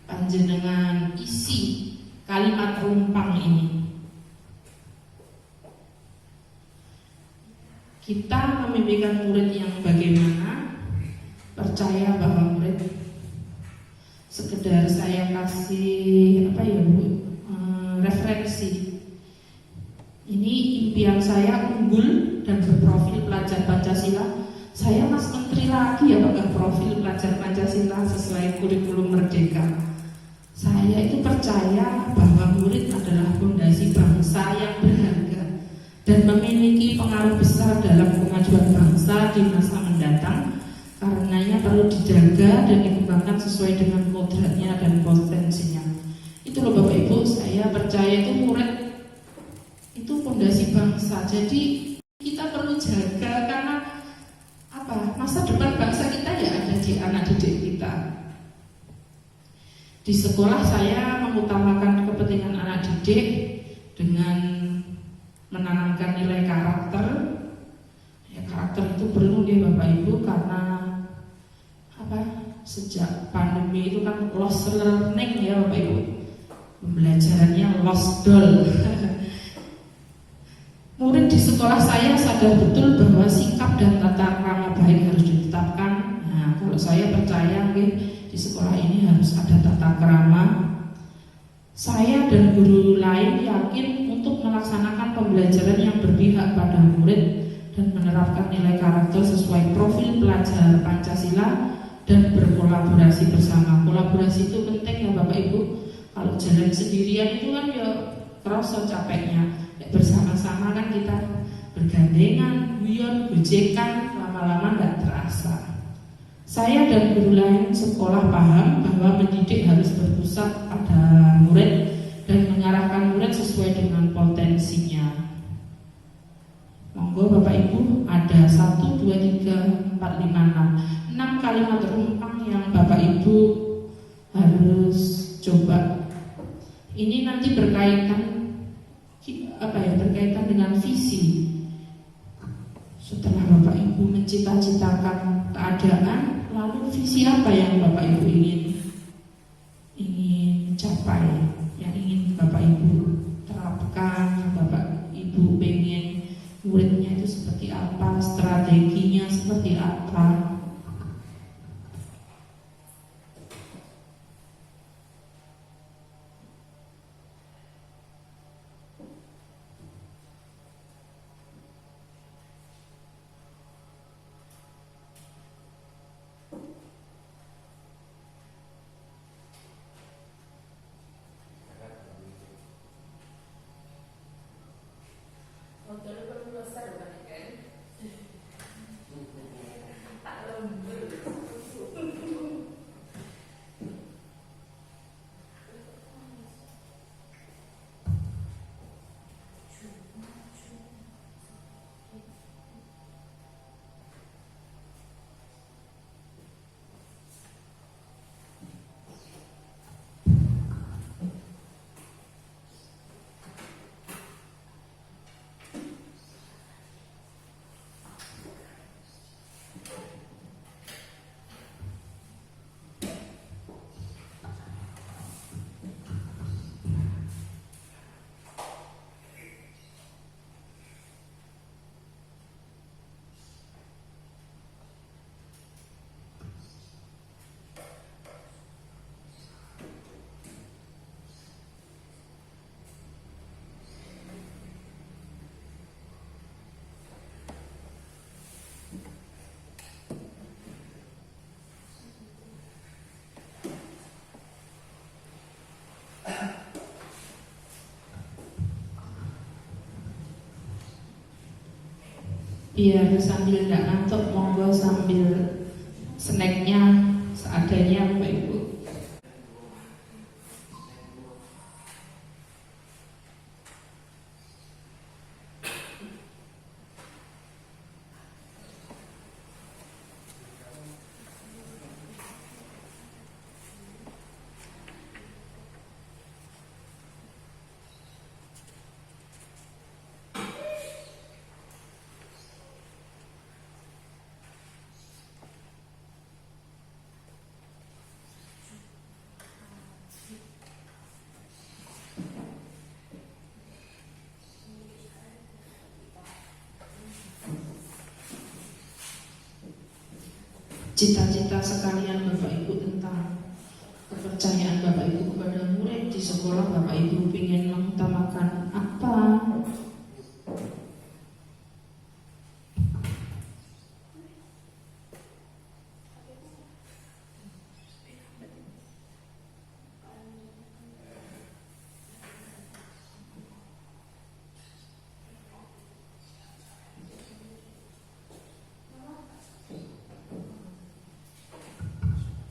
panjenengan isi kalimat rumpang ini. Kita memimpikan murid yang bagaimana? Percaya bahwa murid sekedar saya kasih apa ya Bu? Referensi. Ini impian saya unggul dan berprofil pelajar Pancasila. Saya Mas Menteri lagi ya pakai profil pelajar Pancasila sesuai kurikulum Merdeka. Saya itu percaya bahwa murid adalah fondasi bangsa yang berharga dan memiliki pengaruh besar dalam kemajuan bangsa di masa mendatang. Karenanya perlu dijaga dan dikembangkan sesuai dengan kodratnya dan potensinya. Itu loh Bapak Ibu, saya percaya itu murid itu fondasi bangsa. Jadi kita perlu jaga karena apa? Masa depan bangsa kita ya ada di anak didik kita. Di sekolah saya mengutamakan kepentingan anak didik dengan menanamkan nilai karakter. Ya, karakter itu perlu ya Bapak Ibu karena apa? Sejak pandemi itu kan lost learning ya Bapak Ibu. Pembelajarannya lost doll. Murid di sekolah saya sadar betul bahwa sikap dan tata krama baik harus ditetapkan. Nah, kalau saya percaya di sekolah ini harus ada tata krama. Saya dan guru lain yakin untuk melaksanakan pembelajaran yang berpihak pada murid dan menerapkan nilai karakter sesuai profil pelajar Pancasila dan berkolaborasi bersama. Kolaborasi itu penting ya Bapak Ibu. Kalau jalan sendirian itu kan ya kerasa capeknya. Bersama-sama kan kita bergandengan, guyon, gojekan, lama-lama nggak terasa. Saya dan guru lain sekolah paham bahwa mendidik harus berpusat pada murid dan mengarahkan murid sesuai dengan potensinya. Monggo Bapak Ibu ada 1, 2, 3, 4, 5, 6 kalimat rumpang yang Bapak Ibu harus coba. Ini nanti berkaitan berkaitan dengan visi. Setelah Bapak Ibu mencita-citakan keadaan, lalu visi apa yang Bapak Ibu ingin capai, yang ingin Bapak Ibu terapkan, Bapak Ibu pengen muridnya itu seperti apa, strateginya seperti apa. Biar sambil nggak ngantuk, monggo sambil snacknya seadanya Bapak Ibu. Cita-cita sekalian Bapak Ibu tentang kepercayaan Bapak Ibu kepada murid di sekolah. Bapak Ibu ingin mengutamakan apa?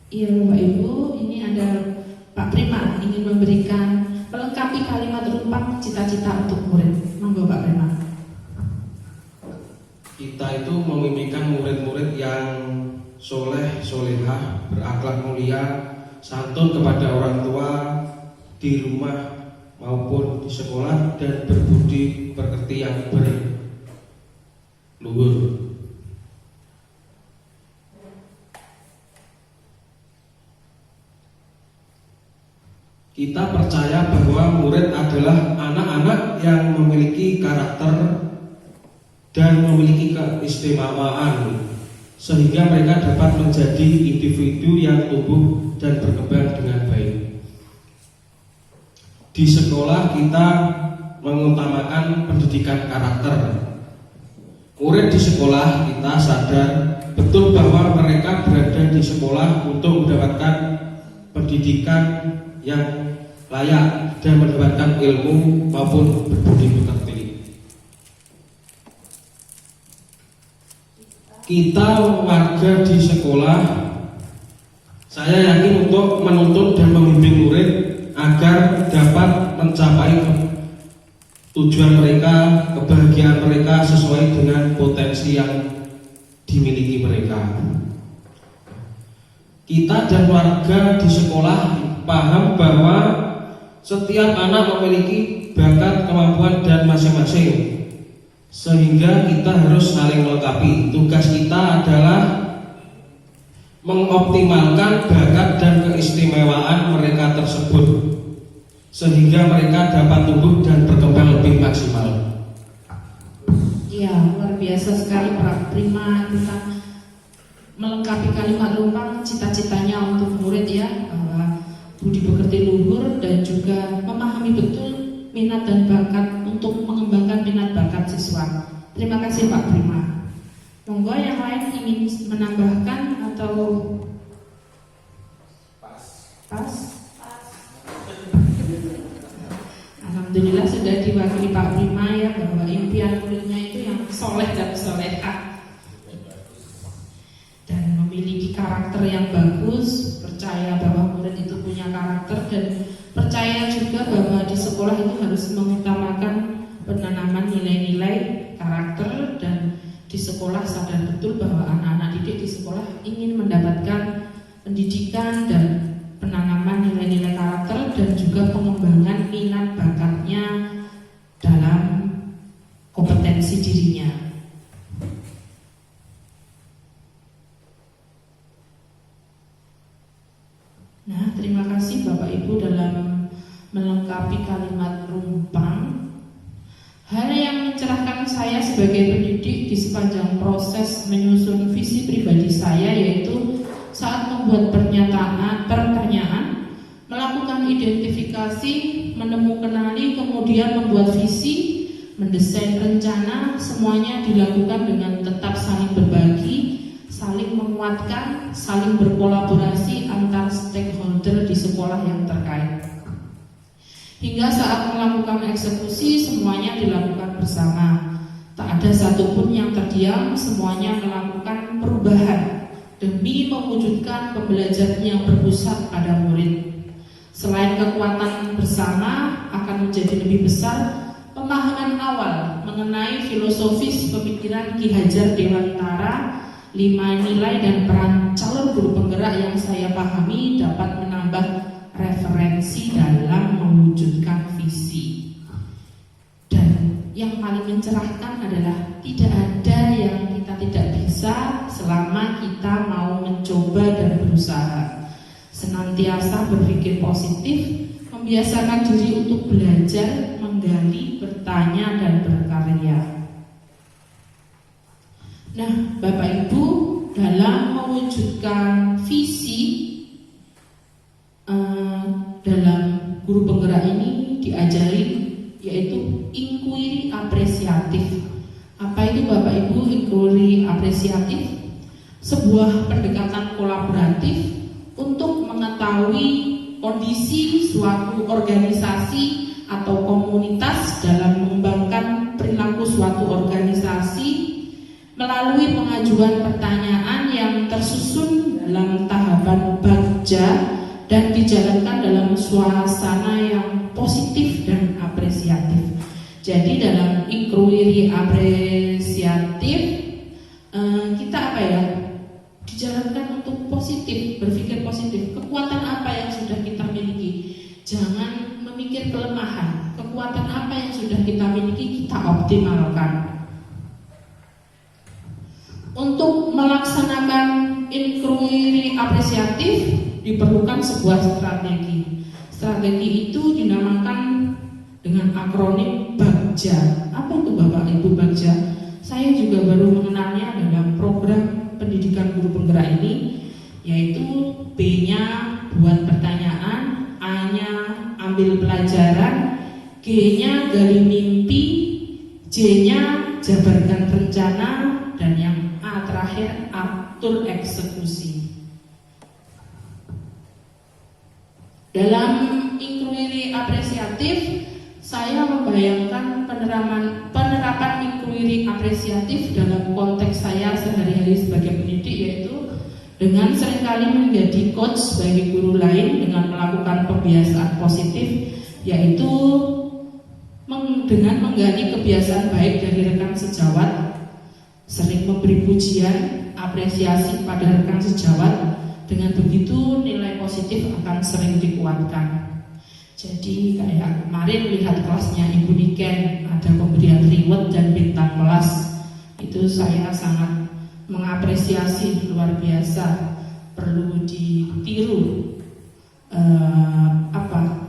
Iya Bapak Ibu, ini ada Pak Prima ingin memberikan melengkapi kalimat rumpang cita-cita untuk murid. Monggo Pak Prima. Kita itu memimpikan murid-murid yang soleh, solehah, berakhlak mulia, santun kepada orang tua di rumah maupun di sekolah, dan berbudi pekerti yang berluhur. Kita percaya bahwa murid adalah anak-anak yang memiliki karakter dan memiliki keistimewaan, sehingga mereka dapat menjadi individu yang tumbuh dan berkembang dengan baik. Di sekolah kita mengutamakan pendidikan karakter. Murid di sekolah kita sadar betul bahwa mereka berada di sekolah untuk mendapatkan pendidikan yang layak dan mendapatkan ilmu maupun berbudi pekerti. Kita warga di sekolah, saya yakin untuk menuntun dan membimbing murid agar dapat mencapai tujuan mereka, kebahagiaan mereka sesuai dengan potensi yang dimiliki mereka. Kita dan warga di sekolah paham bahwa setiap anak memiliki bakat, kemampuan dan masing-masing, sehingga kita harus saling melengkapi. Tugas kita adalah mengoptimalkan bakat dan keistimewaan mereka tersebut, sehingga mereka dapat tumbuh dan berkembang lebih maksimal. Iya, luar biasa sekali Pak Prima tentang melengkapi kalimat rumpang cita-citanya untuk murid ya, bahwa budi pekerti luhur dan juga memahami betul minat dan bakat untuk mengembangkan minat bakat siswa. Terima kasih Pak Prima. Monggo yang lain ingin menambahkan atau pas? Alhamdulillah sudah diwakili Pak Prima ya, bahwa impian muridnya itu yang soleh dan solehah dan memiliki karakter yang bagus. Percaya bahwa murid itu punya karakter dan percaya juga bahwa di sekolah itu harus mengutamakan penanaman nilai-nilai karakter, dan di sekolah sadar betul bahwa anak-anak didik di sekolah ingin mendapatkan pendidikan dan penanaman nilai-nilai karakter dan juga pengembangan minat bakatnya dalam kompetensi dirinya. Nah, terima kasih Bapak Ibu dalam melengkapi kalimat rumpang. Hal yang mencerahkan saya sebagai pendidik di sepanjang proses menyusun visi pribadi saya yaitu saat membuat pertanyaan, melakukan identifikasi, menemukanali, kemudian membuat visi, mendesain rencana, semuanya dilakukan dengan tetap saling berbagi, saling menguatkan, saling berkolaborasi antar stakeholder di sekolah yang terkait. Hingga saat melakukan eksekusi semuanya dilakukan bersama. Tak ada ada satupun yang terdiam, semuanya melakukan perubahan demi mewujudkan pembelajaran yang berpusat pada murid. Selain kekuatan bersama, akan menjadi lebih besar pemahaman awal mengenai filosofis pemikiran Ki Hajar Dewantara. 5 nilai dan peran calon guru penggerak yang saya pahami dapat menambah referensi dalam mewujudkan visi. Dan yang paling mencerahkan adalah tidak ada yang kita tidak bisa selama kita mau mencoba dan berusaha. Senantiasa berpikir positif, membiasakan diri untuk belajar, menggali, bertanya, dan berkarya. Nah, Bapak Ibu, dalam mewujudkan visi dalam guru penggerak ini diajari yaitu inquiry apresiatif. Apa itu Bapak Ibu inquiry apresiatif? Sebuah pendekatan kolaboratif untuk mengetahui kondisi suatu organisasi atau komunitas dalam mengembangkan perilaku suatu organisasi melalui pengajuan pertanyaan yang tersusun dalam tahapan bagja dan dijalankan dalam suasana yang positif dan apresiatif. Jadi dalam inquiry apresiatif kita dijalankan untuk positif, berpikir positif. Kekuatan apa yang sudah kita miliki? Jangan memikir kelemahan. Kekuatan apa yang sudah kita miliki kita optimalkan. Untuk melaksanakan inquiry apresiatif diperlukan sebuah strategi. Strategi itu dinamakan dengan akronim BAGJA. Apa itu Bapak Ibu BAGJA? Saya juga baru mengenalnya dalam program pendidikan guru penggerak ini, yaitu B-nya buat pertanyaan, A-nya ambil pelajaran, G-nya gali mimpi, J-nya jabarkan rencana, dan yang A terakhir atur eksekusi. Dalam inquiry apresiatif, saya membayangkan penerapan inquiry apresiatif dalam konteks saya sehari-hari sebagai pendidik, yaitu dengan seringkali menjadi coach bagi guru lain dengan melakukan pembiasaan positif, yaitu dengan menggali kebiasaan baik dari rekan sejawat, sering memberi pujian, apresiasi pada rekan sejawat. Dengan begitu nilai positif akan sering dikuatkan. Jadi kayak kemarin lihat kelasnya Ibu Niken, ada pemberian reward dan bintang kelas. Itu saya sangat mengapresiasi, luar biasa. Perlu ditiru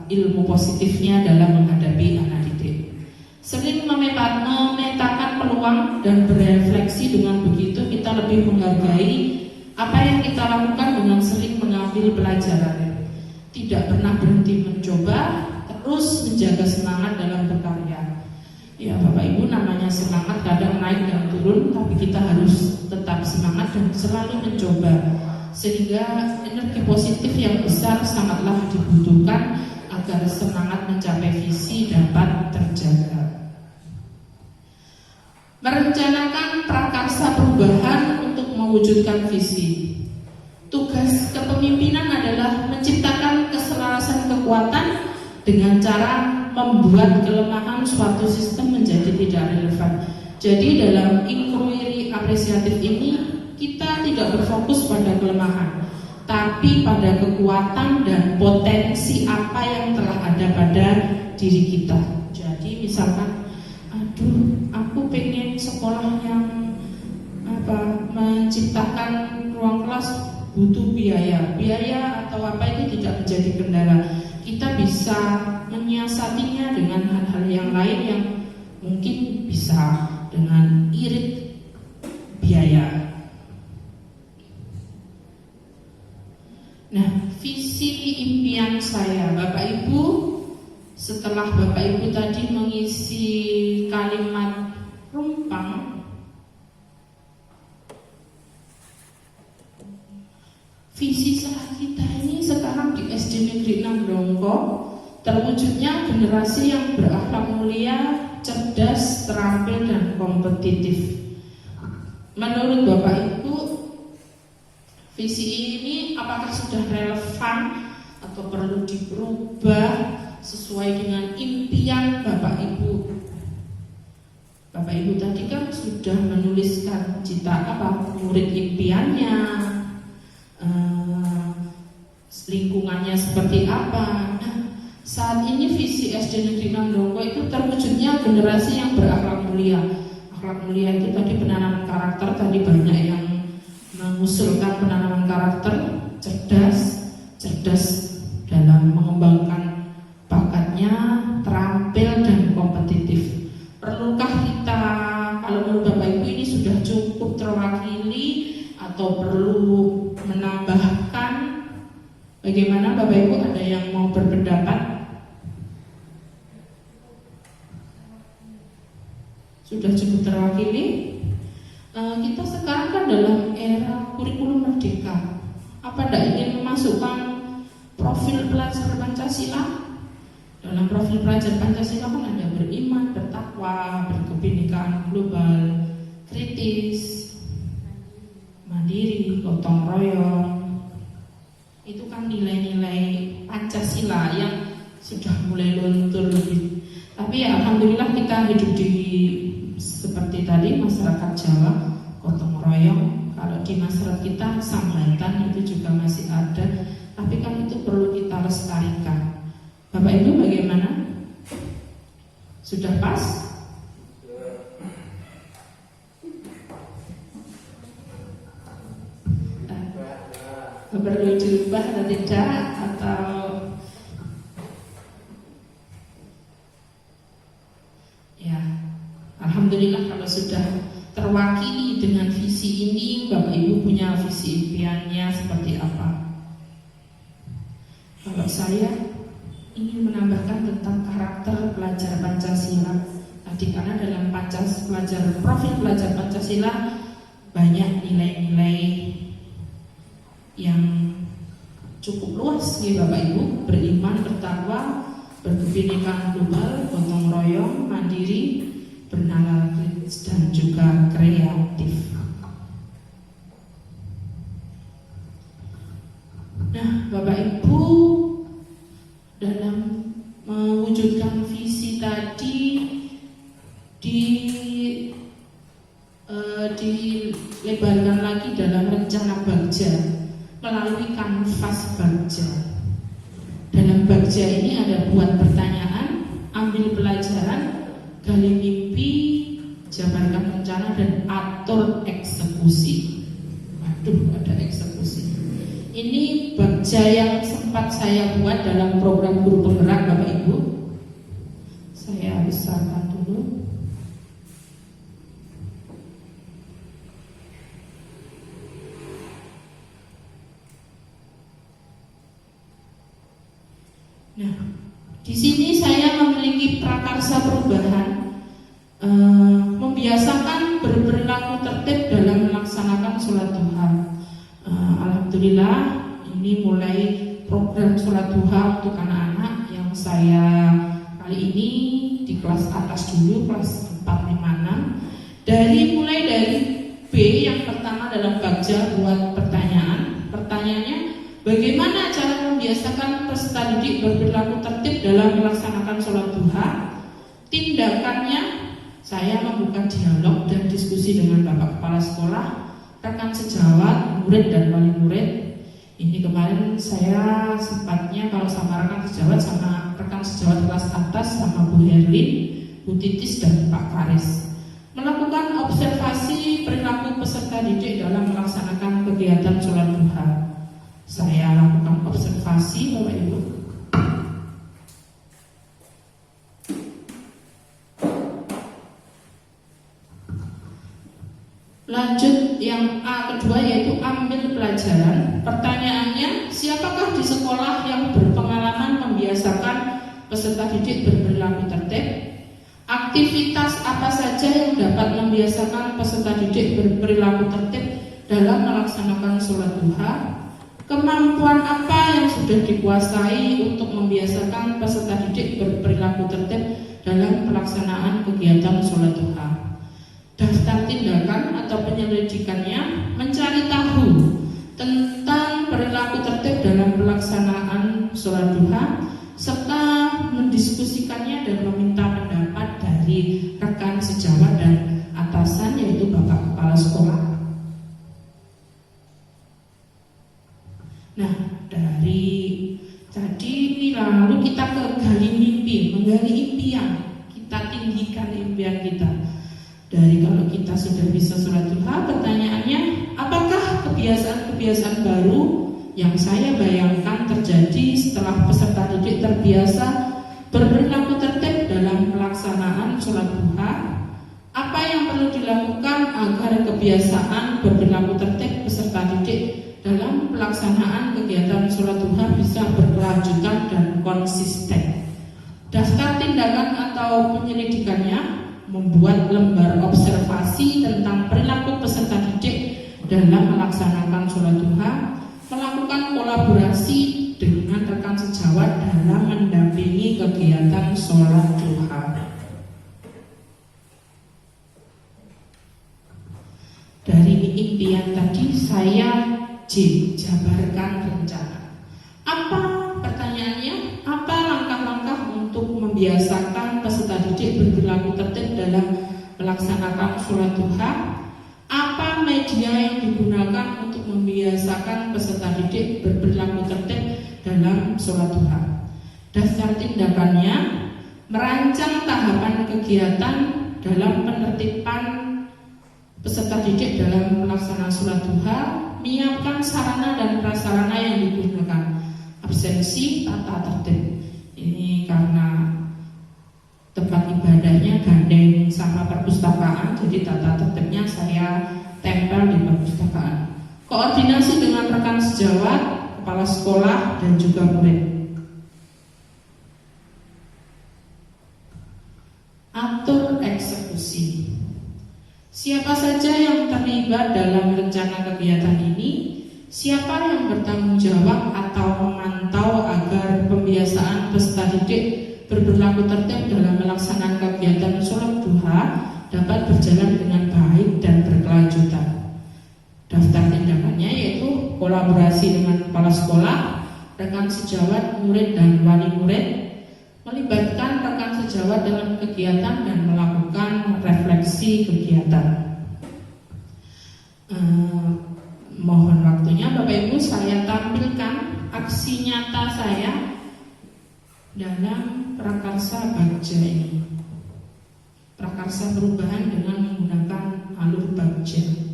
ilmu positifnya dalam menghadapi anak didik. Sering memetakan peluang dan berefleksi. Dengan begitu kita lebih menghargai apa yang kita lakukan dengan sering mengambil pelajaran. Tidak pernah berhenti mencoba, terus menjaga semangat dalam berkarya. Ya Bapak Ibu, namanya semangat kadang naik dan turun, tapi kita harus tetap semangat dan selalu mencoba. Sehingga energi positif yang besar sangatlah dibutuhkan agar semangat mencapai visi dapat terjaga. Merencanakan prakarsa perubahan untuk mewujudkan visi. Tugas kepemimpinan adalah menciptakan keselarasan kekuatan dengan cara membuat kelemahan suatu sistem menjadi tidak relevan. Jadi dalam inquiry apresiatif ini kita tidak berfokus pada kelemahan, tapi pada kekuatan dan potensi apa yang telah ada pada diri kita. Jadi misalkan, aku pengen sekolah yang menciptakan ruang kelas butuh biaya atau apa itu tidak menjadi kendala. Kita bisa menyiasatinya dengan hal-hal yang lain yang mungkin bisa dengan irit biaya. Nah, visi impian saya, Bapak Ibu, setelah Bapak Ibu tadi mengisi kalimat rumpang, visi kita ini sekarang di SD Negeri 6 Dongko terwujudnya generasi yang berakhlak mulia, cerdas, terampil, dan kompetitif. Menurut Bapak Ibu, visi ini apakah sudah relevan atau perlu diubah sesuai dengan impian Bapak Ibu? Bapak Ibu tadi kan sudah menuliskan cita murid impiannya, lingkungannya seperti apa. Nah, saat ini visi SD Negeri Namdongko itu terwujudnya generasi yang berakhlak mulia. Akhlak mulia itu tadi penanaman karakter, tadi banyak yang mengusulkan penanaman karakter, cerdas dalam mengembangkan bakatnya, terampil dan kompetitif. Perlukah kita, kalau menurut Bapak Ibu ini sudah cukup terwakili atau perlu menambahkan? Bagaimana Bapak Ibu, ada yang mau berpendapat? Sudah cukup terwakili? Kita sekarang kan dalam era kurikulum merdeka. Apa tidak ingin memasukkan profil pelajar Pancasila? Dalam profil pelajar Pancasila kan ada beriman, bertakwa, berkebinekaan global, kritis, mandiri, gotong royong. Itu kan nilai-nilai Pancasila yang sudah mulai luntur lebih. Tapi ya alhamdulillah kita hidup di seperti tadi masyarakat Jawa, gotong royong. Kalau di masyarakat kita sambatan itu juga masih ada. Tapi kan itu perlu kita lestarikan. Bapak Ibu bagaimana? Sudah pas? Perlu diubah atau tidak, atau ya alhamdulillah kalau sudah terwakili dengan visi ini. Bapak Ibu punya visi impiannya seperti apa? Kalau saya ingin menambahkan tentang karakter pelajar Pancasila tadi, karena dalam profil pelajar Pancasila banyak nilai-nilai yang cukup luas ya Bapak Ibu, beriman, bertakwa, berkebinekaan global, gotong royong, mandiri, bernalar kritis, dan juga kreatif. Nah Bapak Ibu, dalam mewujudkan visi tadi dilebarkan lagi dalam rencana Bagja melalui kanvas Bagja. Dalam Bagja ini ada buat pertanyaan, ambil pelajaran, gali mimpi, jabarkan rencana, dan atur eksekusi. Waduh, ada eksekusi. Ini Bagja yang sempat saya buat dalam program guru penggerak Bapak Ibu. Saya besarkan dulu. Nah, di sini saya memiliki prakarsa perubahan, membiasakan berperilaku tertib dalam melaksanakan sholat duha. Alhamdulillah, ini mulai program sholat duha untuk anak-anak yang saya kali ini di kelas atas dulu, kelas 4, 5, 6. Mulai dari B yang pertama dalam Bagja buat pertanyaan. Pertanyaannya, bagaimana cara membiasakan peserta didik berperilaku tertib dalam melaksanakan sholat duha? Tindakannya, saya membuka dialog dan diskusi dengan Bapak Kepala Sekolah, rekan sejawat, murid dan wali murid. Ini kemarin saya sempatnya kalau sama rekan sejawat, sama rekan sejawat kelas atas, sama Bu Herlin, Bu Titis dan Pak Faris, melakukan observasi perilaku peserta didik dalam melaksanakan kegiatan sholat duha. Saya lakukan observasi Bapak Ibu. Lanjut yang A kedua, yaitu ambil pelajaran. Pertanyaannya, siapakah di sekolah yang berpengalaman membiasakan peserta didik berperilaku tertib? Aktivitas apa saja yang dapat membiasakan peserta didik berperilaku tertib dalam melaksanakan sholat duha? Kemampuan apa yang sudah dikuasai untuk membiasakan peserta didik berperilaku tertib dalam pelaksanaan kegiatan sholat duha? Daftar tindakan atau penyelidikannya mencari tahu tentang perilaku tertib dalam pelaksanaan sholat duha serta mendiskusikannya dan meminta pendapat dari rekan sejawat dan atasan, yaitu Bapak Kepala Sekolah. Nah, dari tadi ini lalu kita ke gali mimpi, menggali impian, kita tinggikan impian kita. Dari kalau kita sudah bisa sholat duha, pertanyaannya, apakah kebiasaan-kebiasaan baru yang saya bayangkan terjadi setelah peserta didik terbiasa berperilaku tertib dalam pelaksanaan sholat duha? Apa yang perlu dilakukan agar kebiasaan berperilaku tertib peserta didik dalam pelaksanaan kegiatan sholat duha bisa berkelanjutan dan konsisten? Daftar tindakan atau penyelidikannya membuat lembar observasi tentang perilaku peserta didik dalam melaksanakan sholat duha, melakukan kolaborasi dengan rekan sejawat dalam mendampingi kegiatan sholat duha. Dari impian tadi saya jabarkan rencana. Apa pertanyaannya? Apa langkah-langkah untuk membiasakan peserta didik berperilaku tertib dalam melaksanakan sholat duha? Apa media yang digunakan untuk membiasakan peserta didik berperilaku tertib dalam sholat duha? Daftar tindakannya, merancang tahapan kegiatan dalam penertiban peserta didik dalam pelaksanaan sholat duha, menyiapkan sarana dan prasarana yang digunakan, absensi, tata tertib. Ini karena tempat ibadahnya gandeng sama perpustakaan, jadi tata tertibnya saya tempel di perpustakaan. Koordinasi dengan rekan sejawat, kepala sekolah, dan juga murid. Atur eksekusi. Siapa saja yang terlibat dalam rencana kegiatan ini? Siapa yang bertanggung jawab atau memantau agar pembiasaan peserta didik berperilaku tertib dalam melaksanakan kegiatan sholat duha dapat berjalan dengan baik dan berkelanjutan? Daftar tindakannya yaitu kolaborasi dengan kepala sekolah, rekan sejawat, murid, dan wali murid, melibatkan rekan sejawat dalam kegiatan dan melakukan refleksi kegiatan. Mohon waktunya Bapak Ibu, saya tampilkan aksi nyata saya dalam prakarsa bagja ini. Prakarsa perubahan dengan menggunakan alur bagja.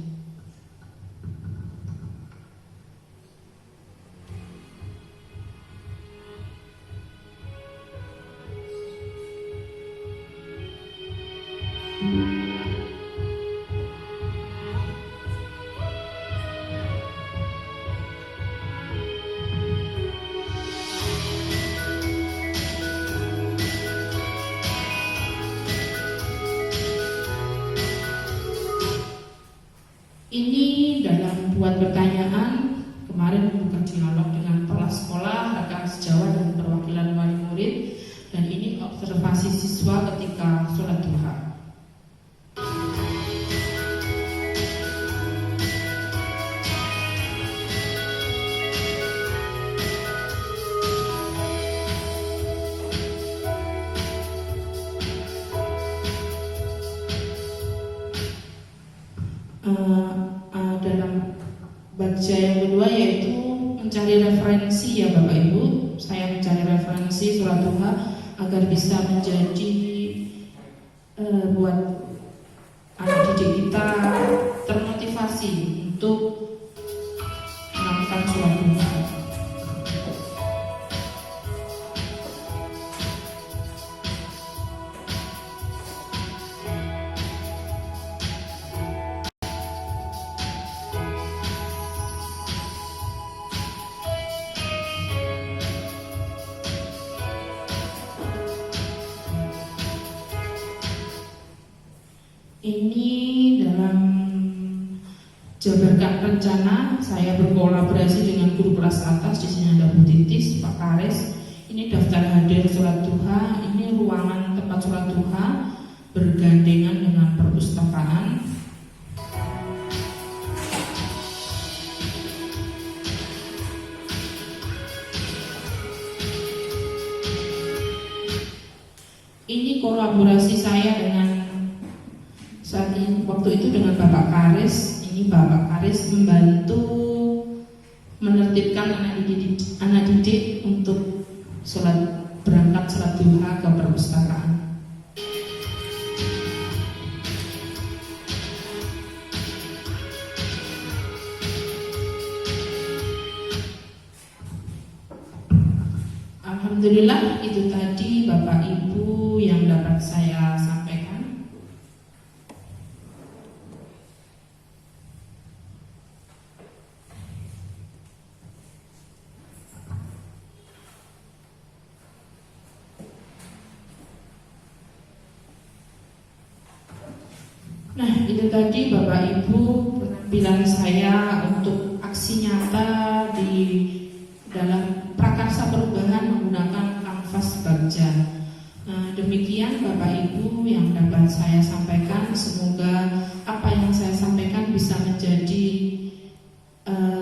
Ini dalam buat pertanyaan, kemarin membuka dialog dengan kepala sekolah, rekan sejawat, dan perwakilan wali murid. Dan ini observasi siswa ketika sholat duha. Dalam bagja yang kedua yaitu mencari referensi, ya Bapak Ibu. Saya mencari referensi sholat duha agar bisa menjadi buat anak didik kita termotivasi untuk melakukan sholat duha. Ini dalam jabarkan rencana. Saya berkolaborasi dengan guru kelas atas, di sini ada Bu Titis, Pak Kares. Ini daftar hadir sholat duha, ini ruangan tempat sholat duha bergandengan dengan perpustakaan. Ini kolaborasi saya dengan saat ini, waktu itu dengan Bapak Karis. Ini Bapak Karis membantu menertibkan anak didik untuk berangkat sholat duha ke perpustakaan. Alhamdulillah, itu tadi Bapak Ibu yang dapat saya sampaikan. Nah, itu tadi Bapak Ibu penampilan saya untuk aksi nyata di dalam prakarsa perubahan menggunakan kanvas bagja. Nah, demikian Bapak Ibu yang dapat saya sampaikan. Semoga apa yang saya sampaikan bisa menjadi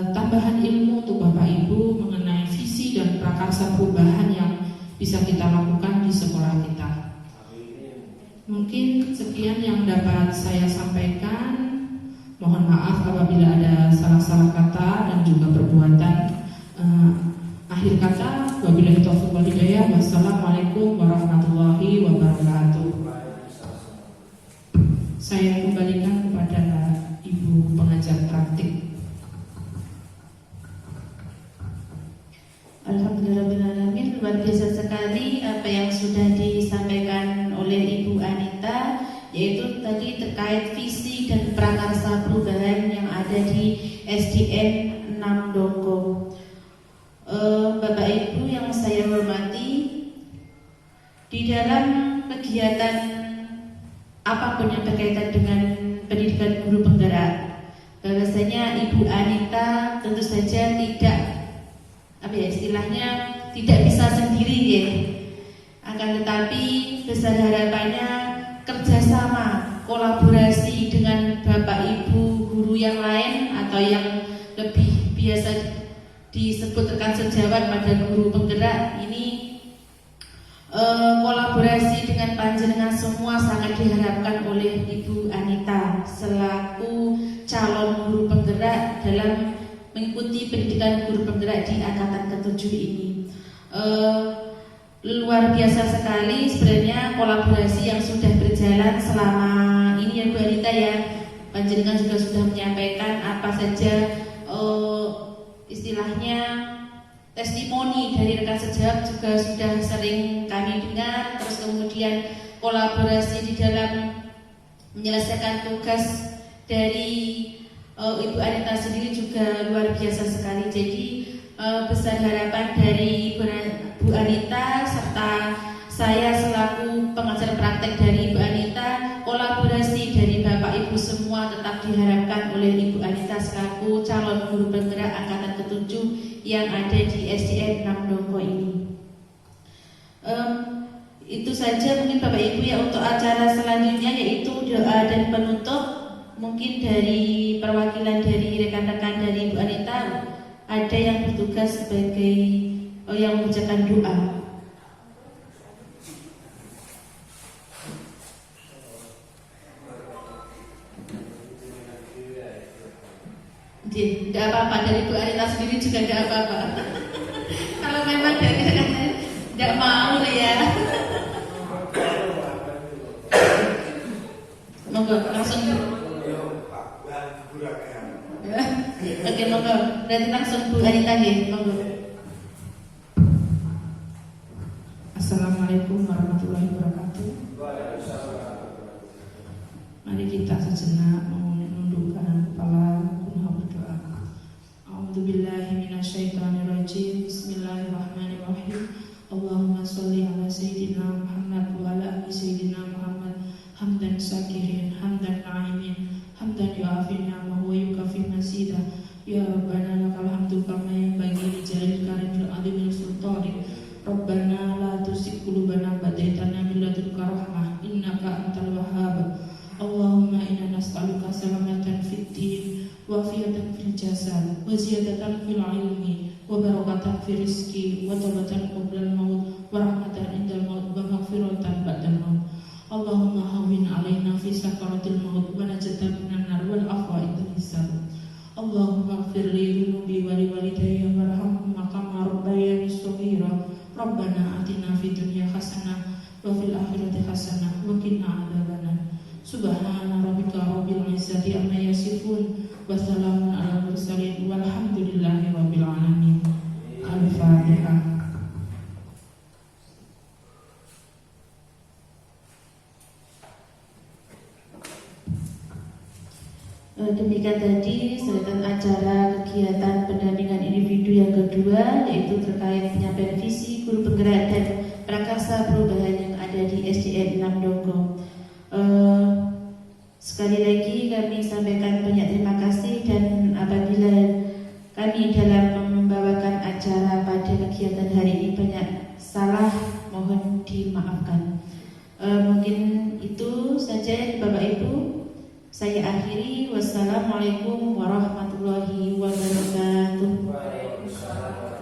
tambahan ilmu untuk Bapak Ibu mengenai visi dan prakarsa perubahan yang bisa kita lakukan di sekolah kita. Mungkin sekian yang dapat saya sampaikan. Mohon maaf apabila ada salah-salah kata dan juga perbuatan. Akhir kata, wabillahi taufiq wal hidayah. Wassalamualaikum warahmatullahi wabarakatuh. Saya kembalikan kepada Ibu pengajar praktik. Alhamdulillahirrahmanirrahim. Luar biasa sekali apa yang sudah disampaikan oleh Ibu Anita, yaitu tadi terkait visi dan prakarsa perubahan yang ada di SDN 6 Dongko. Bapak Ibu yang saya hormati, di dalam kegiatan apapun yang berkaitan dengan pendidikan guru penggerak, bahwasanya Ibu Anita tentu saja tidak bisa sendiri ya. Akan tetapi besar harapannya kerjasama, kolaborasi dengan Bapak Ibu guru yang lain atau yang lebih biasa disebut rekan sejawat pada guru penggerak ini, kolaborasi dengan panjenengan semua sangat diharapkan oleh Ibu Anita selaku calon guru penggerak dalam mengikuti pendidikan guru penggerak di angkatan ke-7 ini. Luar biasa sekali sebenarnya kolaborasi yang sudah berjalan selama ini ya Bu Anita ya. Panjenengan juga sudah menyampaikan apa saja istilahnya testimoni dari rekan sejawat juga sudah sering kami dengar. Terus kemudian kolaborasi di dalam menyelesaikan tugas dari Ibu Anita sendiri juga luar biasa sekali. Jadi besar harapan dari Bu Anita serta saya selaku pengajar praktek dari Ibu Anita, kolaborasi dari Bapak Ibu semua tetap diharapkan oleh Ibu Anita selaku calon guru penggerak angkatan ke-7 yang ada di SDN 6 Dongko ini. Itu saja mungkin Bapak Ibu ya untuk acara selanjutnya, yaitu doa dan penutup. Mungkin dari perwakilan dari rekan-rekan dari Ibu Anita ada yang bertugas sebagai yang mengucapkan doa. Tidak apa-apa, dari Bu Anita sendiri juga tidak apa-apa. Kalau memang dari rekan-rekan tidak mau ya. Monggo langsung. Oke, monggo. Berarti langsung Bu Anita nggih, monggo. Assalamualaikum warahmatullahi wabarakatuh. Mari kita sejenak menundukkan kepala berdoa. A'udzubillahi minasyaitonirrajim. Bismillahirrahmanirrahim. Allahumma sholli ala sayyidina Muhammad wa ala ali sayyidina Muhammad hamdan syakirin, hamdan na'imin, hamdan yu'afi ni'amahu wa yukafi mazidah. Ya Rabbana lakal hamdu kama yanbaghi li jalali karimil azimil sultani. Rabbana la tuzigh qulubana ba'da idh hadaytana min ladunka rahmah innaka antal wahhab. Allahumma inna nas'aluka salamatan fid din wa afiyatan fil jasad wa ziyadatan fil ilmi wa barakatan fil rizqi wa taubatan qabla al-maut wa rahmatan indal maut wa maghfiratan ba'dal maut. Allahumma hawwin 'alaina fi sakaratil maut wa najatan minan nar wal afwa indal hisab. Allahumma ighfir li dhunubi wa li walidayya warhamhuma kama rabbayani shaghira. Rabbana atina fid dunya hasanah wa fil akhirati hasanah wa qina adzabannar. Subhana rabbika rabbil izzati amma yasifun wa salamun alal mursalin walhamdulillahi rabbil alamin. Al-Fatihah. Demikian tadi serta acara kegiatan pendampingan individu yang kedua, yaitu terkait penyampaian visi guru penggerak dan prakarsa perubahan yang ada di SDN 6 Dongko. Sekali lagi kami sampaikan banyak terima kasih, dan apabila kami dalam membawakan acara pada kegiatan hari ini banyak salah, mohon dimaafkan. Mungkin itu saja Bapak Ibu. Saya akhiri. Wassalamualaikum warahmatullahi wabarakatuh. Waalaikumsalam.